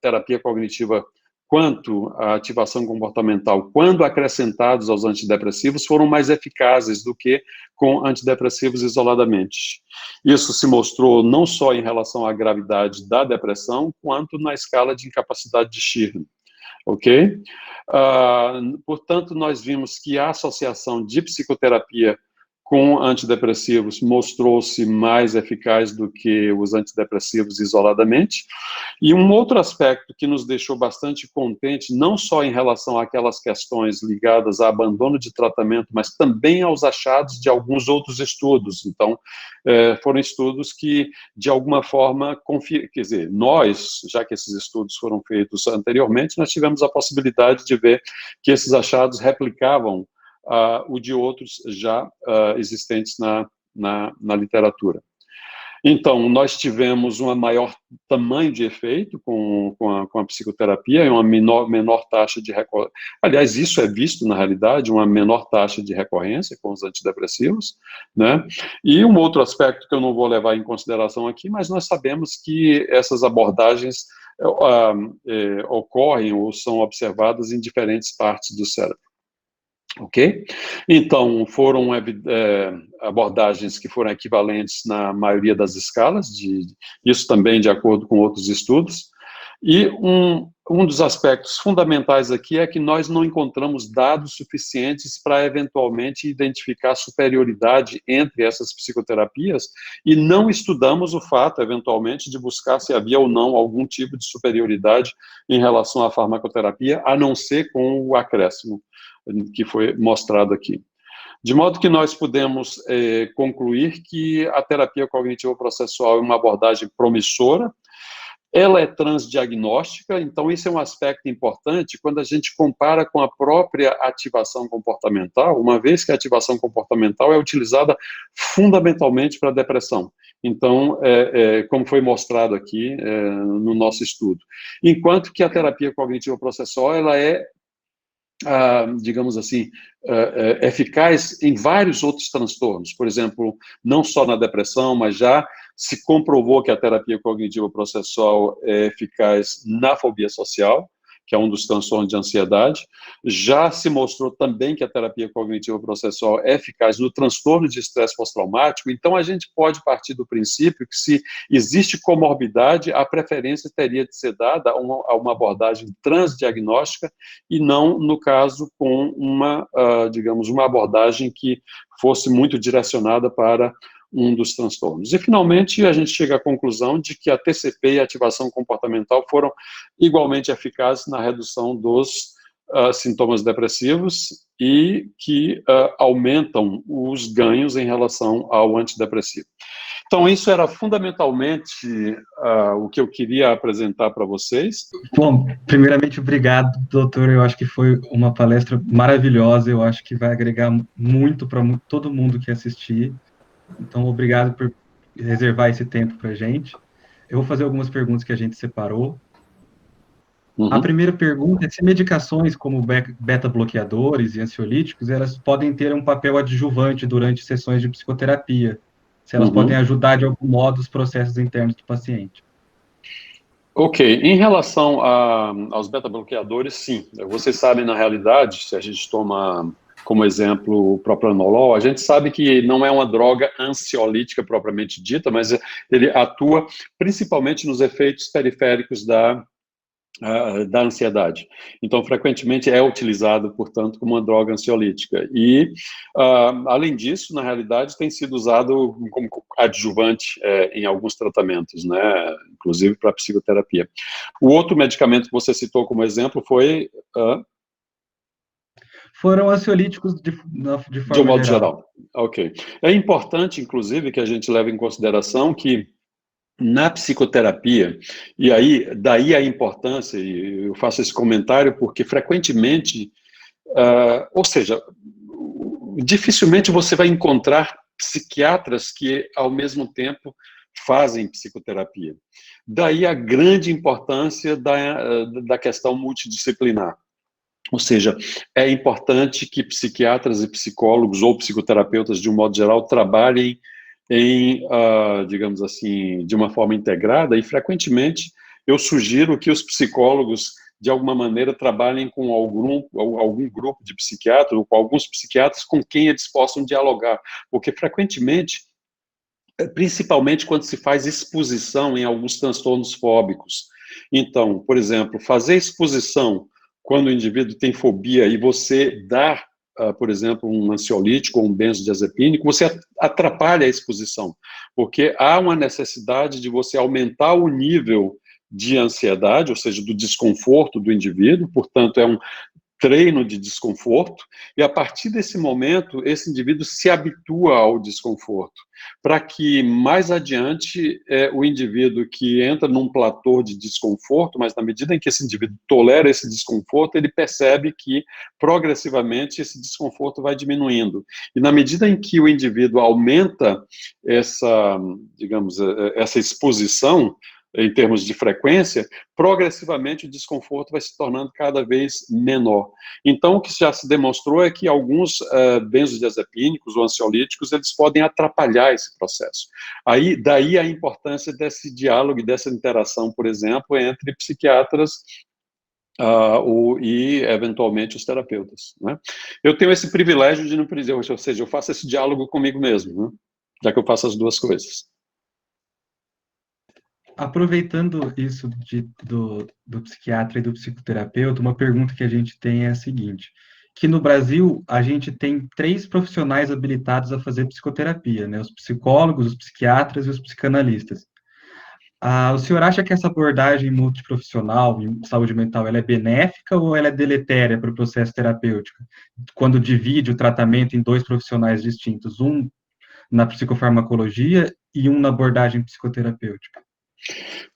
Speaker 1: terapia cognitiva quanto a ativação comportamental, quando acrescentados aos antidepressivos, foram mais eficazes do que com antidepressivos isoladamente. Isso se mostrou não só em relação à gravidade da depressão, quanto na escala de incapacidade de Sheehan. Ok? Portanto, nós vimos que a associação de psicoterapia com antidepressivos mostrou-se mais eficaz do que os antidepressivos isoladamente. E um outro aspecto que nos deixou bastante contente, não só em relação àquelas questões ligadas a abandono de tratamento, mas também aos achados de alguns outros estudos. Então, foram estudos que, de alguma forma, quer dizer, nós, já que esses estudos foram feitos anteriormente, nós tivemos a possibilidade de ver que esses achados replicavam o de outros já existentes na literatura. Então, nós tivemos um maior tamanho de efeito com a psicoterapia e uma menor taxa de recorrência. Aliás, isso é visto, na realidade, uma menor taxa de recorrência com os antidepressivos, né? E um outro aspecto que eu não vou levar em consideração aqui, mas nós sabemos que essas abordagens ocorrem ou são observadas em diferentes partes do cérebro. Ok? Então, foram abordagens que foram equivalentes na maioria das escalas, isso também de acordo com outros estudos, e um um dos aspectos fundamentais aqui é que nós não encontramos dados suficientes para, eventualmente, identificar superioridade entre essas psicoterapias e não estudamos o fato, eventualmente, de buscar se havia ou não algum tipo de superioridade em relação à farmacoterapia, a não ser com o acréscimo que foi mostrado aqui. De modo que nós podemos concluir que a terapia cognitivo-processual é uma abordagem promissora. Ela é transdiagnóstica, então esse é um aspecto importante quando a gente compara com a própria ativação comportamental, uma vez que a ativação comportamental é utilizada fundamentalmente para a depressão. Então, como foi mostrado aqui no nosso estudo. Enquanto que a terapia cognitivo-processual, ela é, digamos assim, eficaz em vários outros transtornos. Por exemplo, não só na depressão, mas já se comprovou que a terapia cognitivo-processual é eficaz na fobia social, que é um dos transtornos de ansiedade. Já se mostrou também que a terapia cognitivo-processual é eficaz no transtorno de estresse pós-traumático. Então, a gente pode partir do princípio que, se existe comorbidade, a preferência teria de ser dada a uma abordagem transdiagnóstica e não, no caso, com uma, digamos, uma abordagem que fosse muito direcionada para um dos transtornos. E, finalmente, a gente chega à conclusão de que a TCP e a ativação comportamental foram igualmente eficazes na redução dos sintomas depressivos e que aumentam os ganhos em relação ao antidepressivo. Então, isso era fundamentalmente o que eu queria apresentar para vocês.
Speaker 2: Bom, primeiramente, obrigado, doutor. Eu acho que foi uma palestra maravilhosa. Eu acho que vai agregar muito para todo mundo que assistir. Então, obrigado por reservar esse tempo para a gente. Eu vou fazer algumas perguntas que a gente separou. A primeira pergunta é se medicações como beta-bloqueadores e ansiolíticos, elas podem ter um papel adjuvante durante sessões de psicoterapia, se elas podem ajudar de algum modo os processos internos do paciente.
Speaker 1: Ok, em relação aos beta-bloqueadores, sim. Vocês sabem, na realidade, se a gente toma como exemplo o propranolol, a gente sabe que não é uma droga ansiolítica propriamente dita, mas ele atua principalmente nos efeitos periféricos da ansiedade. Então, frequentemente é utilizado, portanto, como uma droga ansiolítica. E, além disso, na realidade, tem sido usado como adjuvante em alguns tratamentos, né? Inclusive para psicoterapia. O outro medicamento que você citou como exemplo foi...
Speaker 2: Foram ansiolíticos de
Speaker 1: de um
Speaker 2: forma
Speaker 1: modo
Speaker 2: geral.
Speaker 1: Ok. É importante, inclusive, que a gente leve em consideração que na psicoterapia, e aí, daí a importância, e eu faço esse comentário porque frequentemente, ou seja, dificilmente você vai encontrar psiquiatras que, ao mesmo tempo, fazem psicoterapia. Daí a grande importância da questão multidisciplinar. Ou seja, é importante que psiquiatras e psicólogos ou psicoterapeutas, de um modo geral, trabalhem digamos assim, de uma forma integrada, e frequentemente eu sugiro que os psicólogos, de alguma maneira, trabalhem com algum grupo de psiquiatras, ou com alguns psiquiatras com quem eles possam dialogar, porque frequentemente, principalmente quando se faz exposição em alguns transtornos fóbicos. Então, por exemplo, fazer exposição quando o indivíduo tem fobia e você dar, por exemplo, um ansiolítico ou um benzodiazepínico, você atrapalha a exposição, porque há uma necessidade de você aumentar o nível de ansiedade, ou seja, do desconforto do indivíduo, portanto, é um treino de desconforto, e a partir desse momento, esse indivíduo se habitua ao desconforto, para que mais adiante o indivíduo que entra num platô de desconforto, mas na medida em que esse indivíduo tolera esse desconforto, ele percebe que progressivamente esse desconforto vai diminuindo. E na medida em que o indivíduo aumenta essa, digamos, essa exposição, em termos de frequência, progressivamente o desconforto vai se tornando cada vez menor. Então, o que já se demonstrou é que alguns benzodiazepínicos ou ansiolíticos, eles podem atrapalhar esse processo. Daí a importância desse diálogo e dessa interação, por exemplo, entre psiquiatras e, eventualmente, os terapeutas, né? Eu tenho esse privilégio de não precisar, ou seja, eu faço esse diálogo comigo mesmo, né? Já que eu faço as duas coisas.
Speaker 2: Aproveitando isso do psiquiatra e do psicoterapeuta, uma pergunta que a gente tem é a seguinte, que no Brasil a gente tem 3 profissionais habilitados a fazer psicoterapia, né? Os psicólogos, os psiquiatras e os psicanalistas. O senhor acha que essa abordagem multiprofissional em saúde mental ela é benéfica ou ela é deletéria para o processo terapêutico? Quando divide o tratamento em 2 profissionais distintos, um na psicofarmacologia e um na abordagem psicoterapêutica?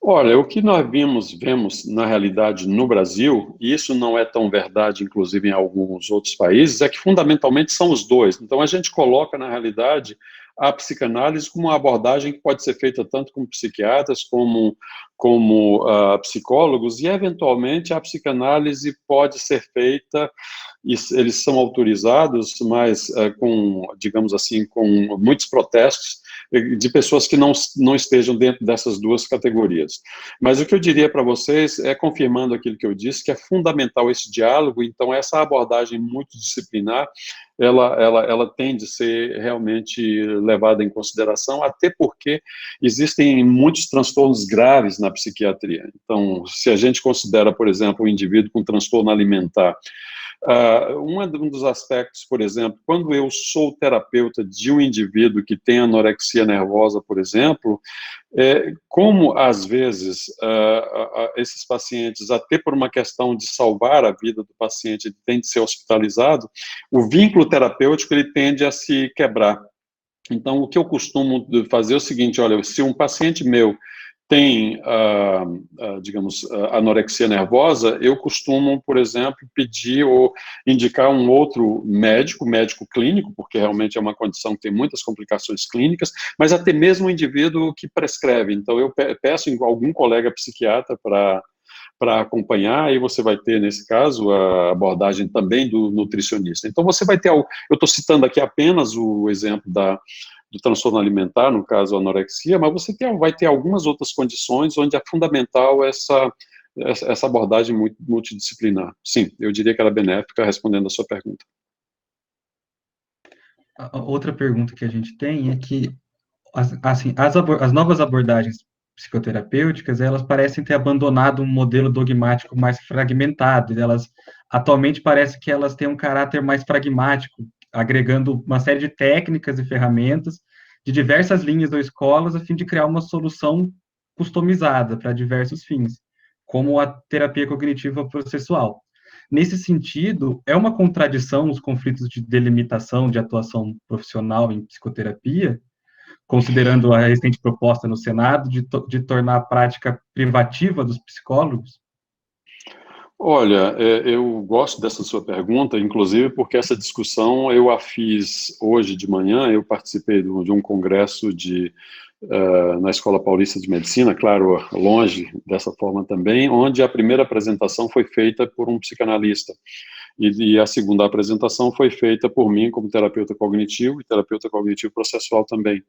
Speaker 1: Olha, o que nós vemos na realidade no Brasil, e isso não é tão verdade, inclusive em alguns outros países, é que fundamentalmente são os dois. Então a gente coloca na realidade a psicanálise como uma abordagem que pode ser feita tanto com psiquiatras como psicólogos, e eventualmente a psicanálise pode ser feita, e eles são autorizados, mas com, digamos assim, com muitos protestos de pessoas que não estejam dentro dessas duas categorias. Mas o que eu diria para vocês é, confirmando aquilo que eu disse, que é fundamental esse diálogo. Então essa abordagem multidisciplinar, ela tende a ser realmente levada em consideração, até porque existem muitos transtornos graves na psiquiatria. Então, se a gente considera, por exemplo, um indivíduo com transtorno alimentar, um dos aspectos, por exemplo, quando eu sou terapeuta de um indivíduo que tem anorexia nervosa, por exemplo, como às vezes esses pacientes, até por uma questão de salvar a vida do paciente, tem de ser hospitalizado, o vínculo terapêutico ele tende a se quebrar. Então, o que eu costumo fazer é o seguinte, olha, se um paciente meu tem, digamos, anorexia nervosa, eu costumo, por exemplo, pedir ou indicar um outro médico clínico, porque realmente é uma condição que tem muitas complicações clínicas, mas até mesmo um indivíduo que prescreve. Então, eu peço algum colega psiquiatra para acompanhar, e você vai ter, nesse caso, a abordagem também do nutricionista. Então, você vai ter, eu estou citando aqui apenas o exemplo do transtorno alimentar, no caso, a anorexia, mas você vai ter algumas outras condições onde é fundamental essa abordagem multidisciplinar. Sim, eu diria que ela é benéfica, respondendo a sua pergunta.
Speaker 2: Outra pergunta que a gente tem é que, assim, as novas abordagens psicoterapêuticas, elas parecem ter abandonado um modelo dogmático mais fragmentado, elas, atualmente, parece que elas têm um caráter mais pragmático, agregando uma série de técnicas e ferramentas de diversas linhas ou escolas, a fim de criar uma solução customizada para diversos fins, como a terapia cognitiva processual. Nesse sentido, é uma contradição os conflitos de delimitação de atuação profissional em psicoterapia, considerando a recente proposta no Senado de tornar a prática privativa dos psicólogos?
Speaker 1: Olha, eu gosto dessa sua pergunta, inclusive porque essa discussão eu a fiz hoje de manhã. Eu participei de um congresso na Escola Paulista de Medicina, claro, longe dessa forma também, onde a primeira apresentação foi feita por um psicanalista. E a segunda apresentação foi feita por mim como terapeuta cognitivo e terapeuta cognitivo processual também.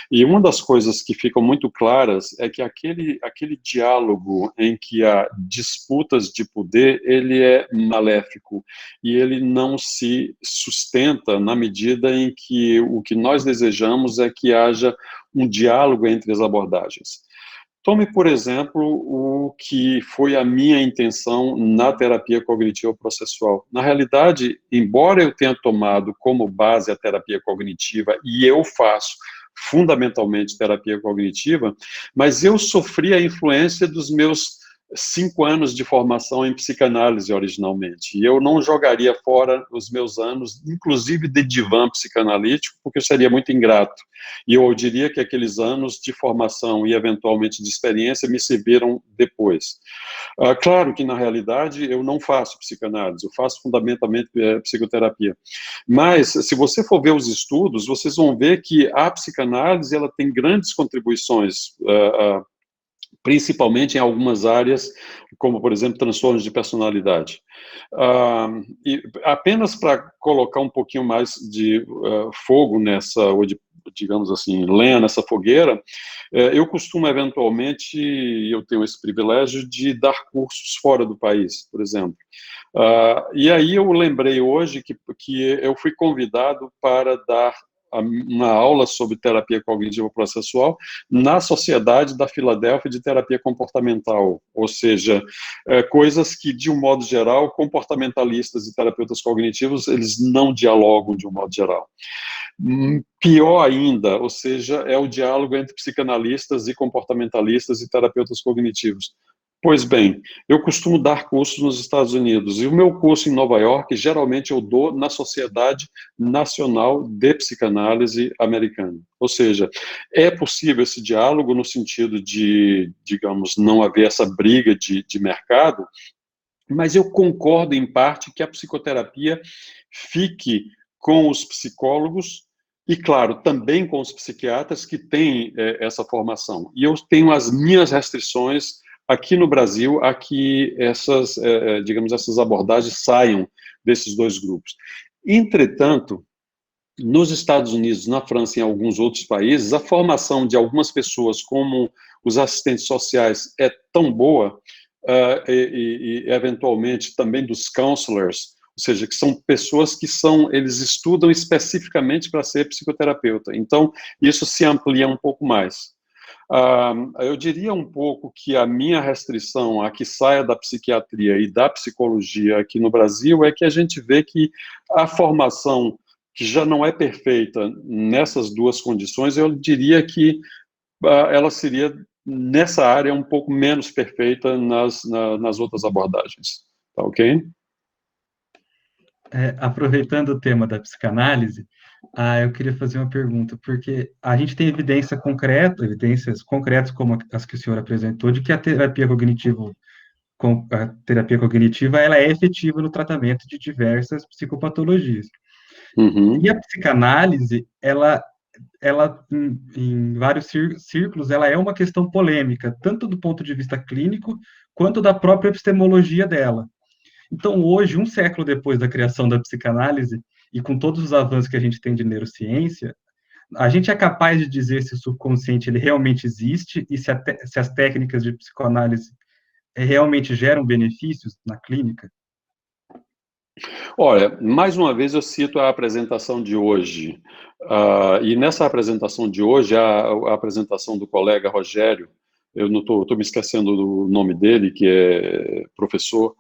Speaker 1: E uma das coisas que ficam muito claras é que aquele diálogo em que há disputas de poder, ele é maléfico e ele não se sustenta na medida em que o que nós desejamos é que haja um diálogo entre as abordagens. Tome, por exemplo, o que foi a minha intenção na terapia cognitiva processual. Na realidade, embora eu tenha tomado como base a terapia cognitiva, e eu faço fundamentalmente terapia cognitiva, mas eu sofri a influência dos meus 5 anos de formação em psicanálise originalmente, e eu não jogaria fora os meus anos, inclusive de divã psicanalítico, porque seria muito ingrato, e eu diria que aqueles anos de formação e eventualmente de experiência me serviram depois. Claro que na realidade eu não faço psicanálise, eu faço fundamentalmente psicoterapia, mas se você for ver os estudos, vocês vão ver que a psicanálise ela tem grandes contribuições, principalmente em algumas áreas, como, por exemplo, transtornos de personalidade. E apenas para colocar um pouquinho mais de fogo nessa, ou de, digamos assim, lenha nessa fogueira, eu costumo, eventualmente, eu tenho esse privilégio de dar cursos fora do país, por exemplo. E aí eu lembrei hoje que eu fui convidado para dar uma aula sobre terapia cognitiva processual na Sociedade da Filadélfia de Terapia Comportamental, ou seja, coisas que, de um modo geral, comportamentalistas e terapeutas cognitivos, eles não dialogam de um modo geral. Pior ainda, ou seja, é o diálogo entre psicanalistas e comportamentalistas e terapeutas cognitivos. Pois bem, eu costumo dar cursos nos Estados Unidos, e o meu curso em Nova York, geralmente eu dou na Sociedade Nacional de Psicanálise Americana. Ou seja, é possível esse diálogo no sentido de, digamos, não haver essa briga de mercado, mas eu concordo em parte que a psicoterapia fique com os psicólogos e, claro, também com os psiquiatras que têm essa formação. E eu tenho as minhas restrições aqui no Brasil a que essas, digamos, essas abordagens saiam desses dois grupos. Entretanto, nos Estados Unidos, na França e em alguns outros países, a formação de algumas pessoas como os assistentes sociais é tão boa, e eventualmente também dos counselors, ou seja, que são pessoas que eles estudam especificamente para ser psicoterapeuta. Então, isso se amplia um pouco mais. Eu diria um pouco que a minha restrição a que saia da psiquiatria e da psicologia aqui no Brasil é que a gente vê que a formação, que já não é perfeita nessas duas condições, eu diria que ela seria, nessa área, um pouco menos perfeita nas outras abordagens. Tá ok?
Speaker 2: Aproveitando o tema da psicanálise, eu queria fazer uma pergunta, porque a gente tem evidências concretas, como as que o senhor apresentou, de que a terapia cognitiva ela é efetiva no tratamento de diversas psicopatologias.
Speaker 1: Uhum.
Speaker 2: E a psicanálise, ela em vários círculos, ela é uma questão polêmica, tanto do ponto de vista clínico, quanto da própria epistemologia dela. Então, hoje, um século depois da criação da psicanálise, e com todos os avanços que a gente tem de neurociência, a gente é capaz de dizer se o subconsciente ele realmente existe e se as técnicas de psicoanálise realmente geram benefícios na clínica?
Speaker 1: Olha, mais uma vez eu cito a apresentação de hoje. E nessa apresentação de hoje, a apresentação do colega Rogério, eu não estou me esquecendo do nome dele, que é professor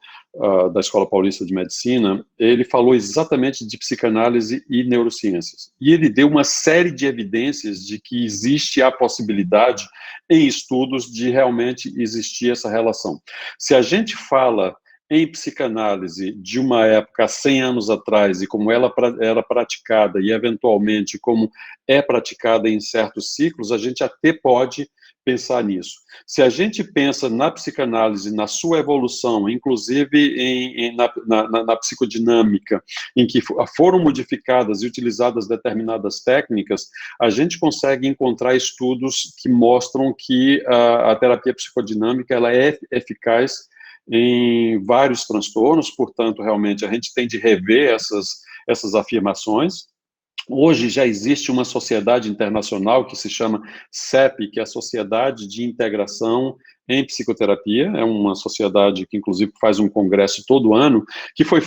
Speaker 1: da Escola Paulista de Medicina, ele falou exatamente de psicanálise e neurociências. E ele deu uma série de evidências de que existe a possibilidade, em estudos, de realmente existir essa relação. Se a gente fala em psicanálise de uma época, 100 anos atrás, e como ela era praticada, e eventualmente como é praticada em certos ciclos, a gente até pode pensar nisso. Se a gente pensa na psicanálise, na sua evolução, inclusive na psicodinâmica, em que foram modificadas e utilizadas determinadas técnicas, a gente consegue encontrar estudos que mostram que a terapia psicodinâmica ela é eficaz em vários transtornos, portanto, realmente, a gente tem de rever essas afirmações. Hoje já existe uma sociedade internacional que se chama CEP, que é a Sociedade de Integração em Psicoterapia, é uma sociedade que, inclusive, faz um congresso todo ano, que foi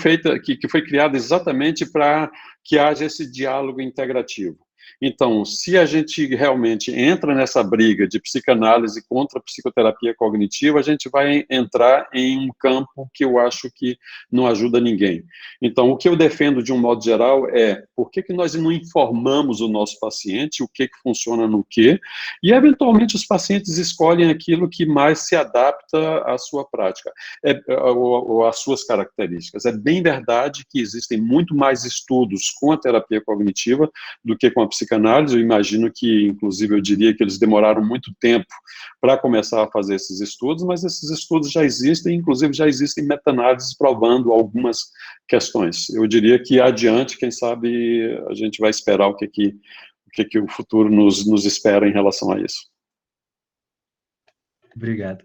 Speaker 1: criada exatamente para que haja esse diálogo integrativo. Então, se a gente realmente entra nessa briga de psicanálise contra a psicoterapia cognitiva, a gente vai entrar em um campo que eu acho que não ajuda ninguém. Então, o que eu defendo de um modo geral é por que nós não informamos o nosso paciente o que funciona no quê, e eventualmente os pacientes escolhem aquilo que mais se adapta à sua prática, ou às suas características. É bem verdade que existem muito mais estudos com a terapia cognitiva do que com a psicanálise. Eu imagino que, inclusive, eu diria que eles demoraram muito tempo para começar a fazer esses estudos, mas esses estudos já existem, inclusive já existem meta-análises provando algumas questões. Eu diria que adiante, quem sabe, a gente vai esperar o que o futuro nos espera em relação a isso.
Speaker 2: Obrigado.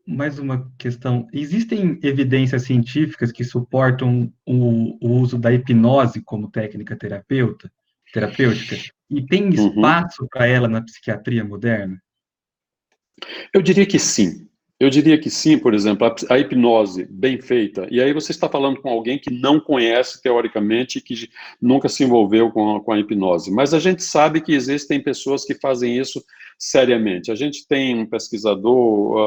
Speaker 2: Mais uma questão. Existem evidências científicas que suportam o uso da hipnose como técnica terapêutica? E tem espaço para ela na psiquiatria moderna?
Speaker 1: Eu diria que sim. Eu diria que sim, por exemplo, a hipnose bem feita, e aí você está falando com alguém que não conhece teoricamente e que nunca se envolveu com a hipnose, mas a gente sabe que existem pessoas que fazem isso seriamente. A gente tem um pesquisador,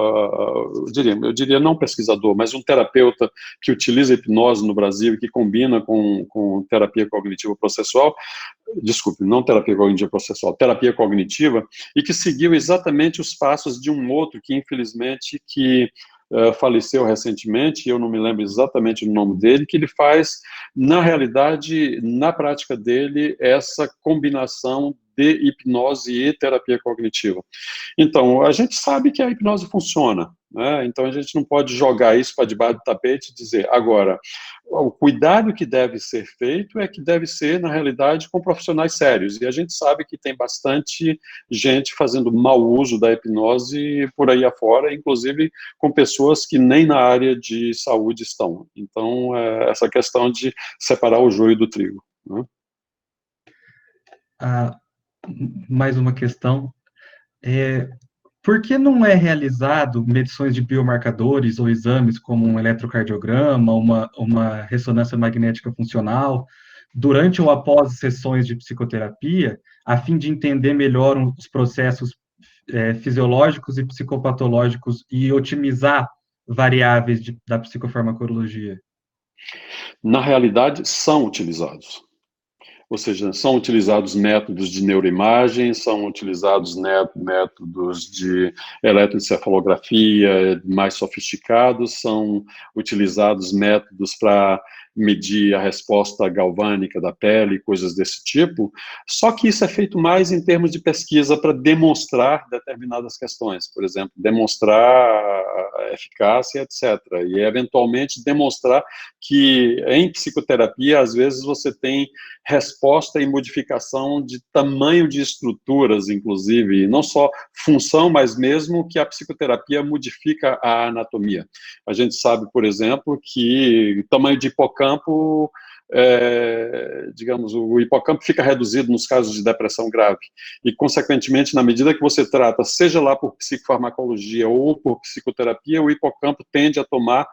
Speaker 1: eu diria não pesquisador, mas um terapeuta que utiliza hipnose no Brasil e que combina com terapia cognitivo processual, desculpe, não terapia cognitiva processual, terapia cognitiva, e que seguiu exatamente os passos de um outro que, infelizmente, faleceu recentemente, eu não me lembro exatamente o nome dele, que ele faz, na realidade, na prática dele, essa combinação de hipnose e terapia cognitiva. Então, a gente sabe que a hipnose funciona, né? Então a gente não pode jogar isso para debaixo do tapete e dizer, agora, o cuidado que deve ser feito é que deve ser, na realidade, com profissionais sérios, e a gente sabe que tem bastante gente fazendo mau uso da hipnose por aí afora, inclusive com pessoas que nem na área de saúde estão. Então, essa questão de separar o joio do trigo, né?
Speaker 2: Ah, mais uma questão. Por que não é realizado medições de biomarcadores ou exames como um eletrocardiograma, uma ressonância magnética funcional, durante ou após sessões de psicoterapia, a fim de entender melhor os processos fisiológicos e psicopatológicos e otimizar variáveis da psicofarmacologia?
Speaker 1: Na realidade, são utilizados. Ou seja, são utilizados métodos de neuroimagem, são utilizados métodos de eletroencefalografia mais sofisticados, são utilizados métodos para medir a resposta galvânica da pele, coisas desse tipo, só que isso é feito mais em termos de pesquisa para demonstrar determinadas questões, por exemplo, demonstrar a eficácia, etc. E, eventualmente, demonstrar que em psicoterapia, às vezes, você tem resposta e modificação de tamanho de estruturas, inclusive, não só função, mas mesmo que a psicoterapia modifica a anatomia. A gente sabe, por exemplo, que o tamanho de hipocampo, digamos, o hipocampo fica reduzido nos casos de depressão grave, e, consequentemente, na medida que você trata, seja lá por psicofarmacologia ou por psicoterapia, o hipocampo tende a tomar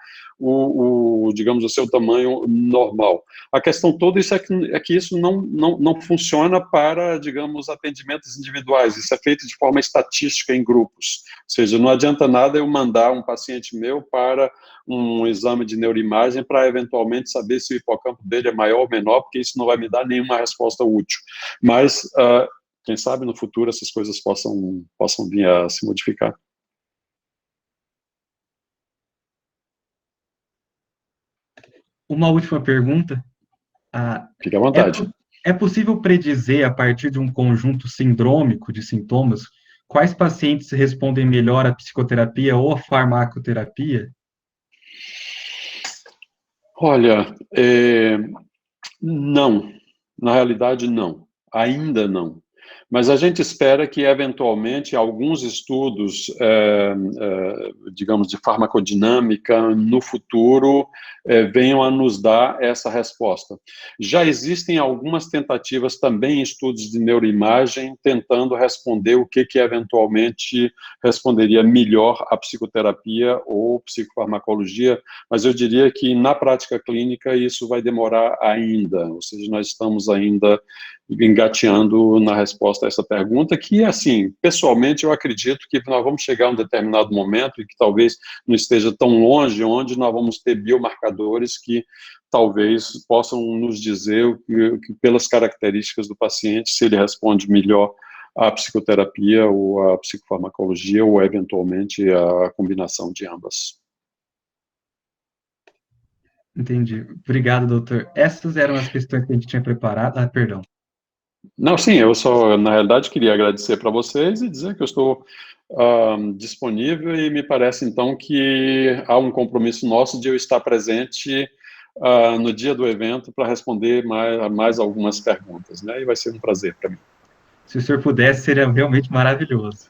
Speaker 1: digamos, o seu tamanho normal. A questão toda é que isso não funciona para, digamos, atendimentos individuais, isso é feito de forma estatística em grupos, ou seja, não adianta nada eu mandar um paciente meu para um exame de neuroimagem para, eventualmente, saber se o hipocampo dele é maior ou menor, porque isso não vai me dar nenhuma resposta útil. Mas, quem sabe, no futuro, essas coisas possam vir a se modificar.
Speaker 2: Uma última pergunta.
Speaker 1: Fique à
Speaker 2: É,
Speaker 1: vontade.
Speaker 2: é possível predizer, a partir de um conjunto sindrômico de sintomas, quais pacientes respondem melhor à psicoterapia ou à farmacoterapia?
Speaker 1: Olha, não. Na realidade, não. Ainda não. Mas a gente espera que, eventualmente, alguns estudos, digamos, de farmacodinâmica no futuro venham a nos dar essa resposta. Já existem algumas tentativas também em estudos de neuroimagem tentando responder o que eventualmente responderia melhor à psicoterapia ou psicofarmacologia, mas eu diria que, na prática clínica, isso vai demorar ainda, ou seja, nós estamos ainda engateando na resposta a essa pergunta, que, assim, pessoalmente, eu acredito que nós vamos chegar a um determinado momento, e que talvez não esteja tão longe, onde nós vamos ter biomarcadores que talvez possam nos dizer que pelas características do paciente, se ele responde melhor à psicoterapia ou à psicofarmacologia, ou, eventualmente, a combinação de ambas.
Speaker 2: Entendi. Obrigado, doutor. Essas eram as questões que a gente tinha preparado. Ah, perdão.
Speaker 1: Não, sim, eu só, na realidade, queria agradecer para vocês e dizer que eu estou disponível, e me parece, então, que há um compromisso nosso de eu estar presente no dia do evento para responder mais algumas perguntas, né? E vai ser um prazer para mim.
Speaker 2: Se o senhor pudesse, seria realmente maravilhoso.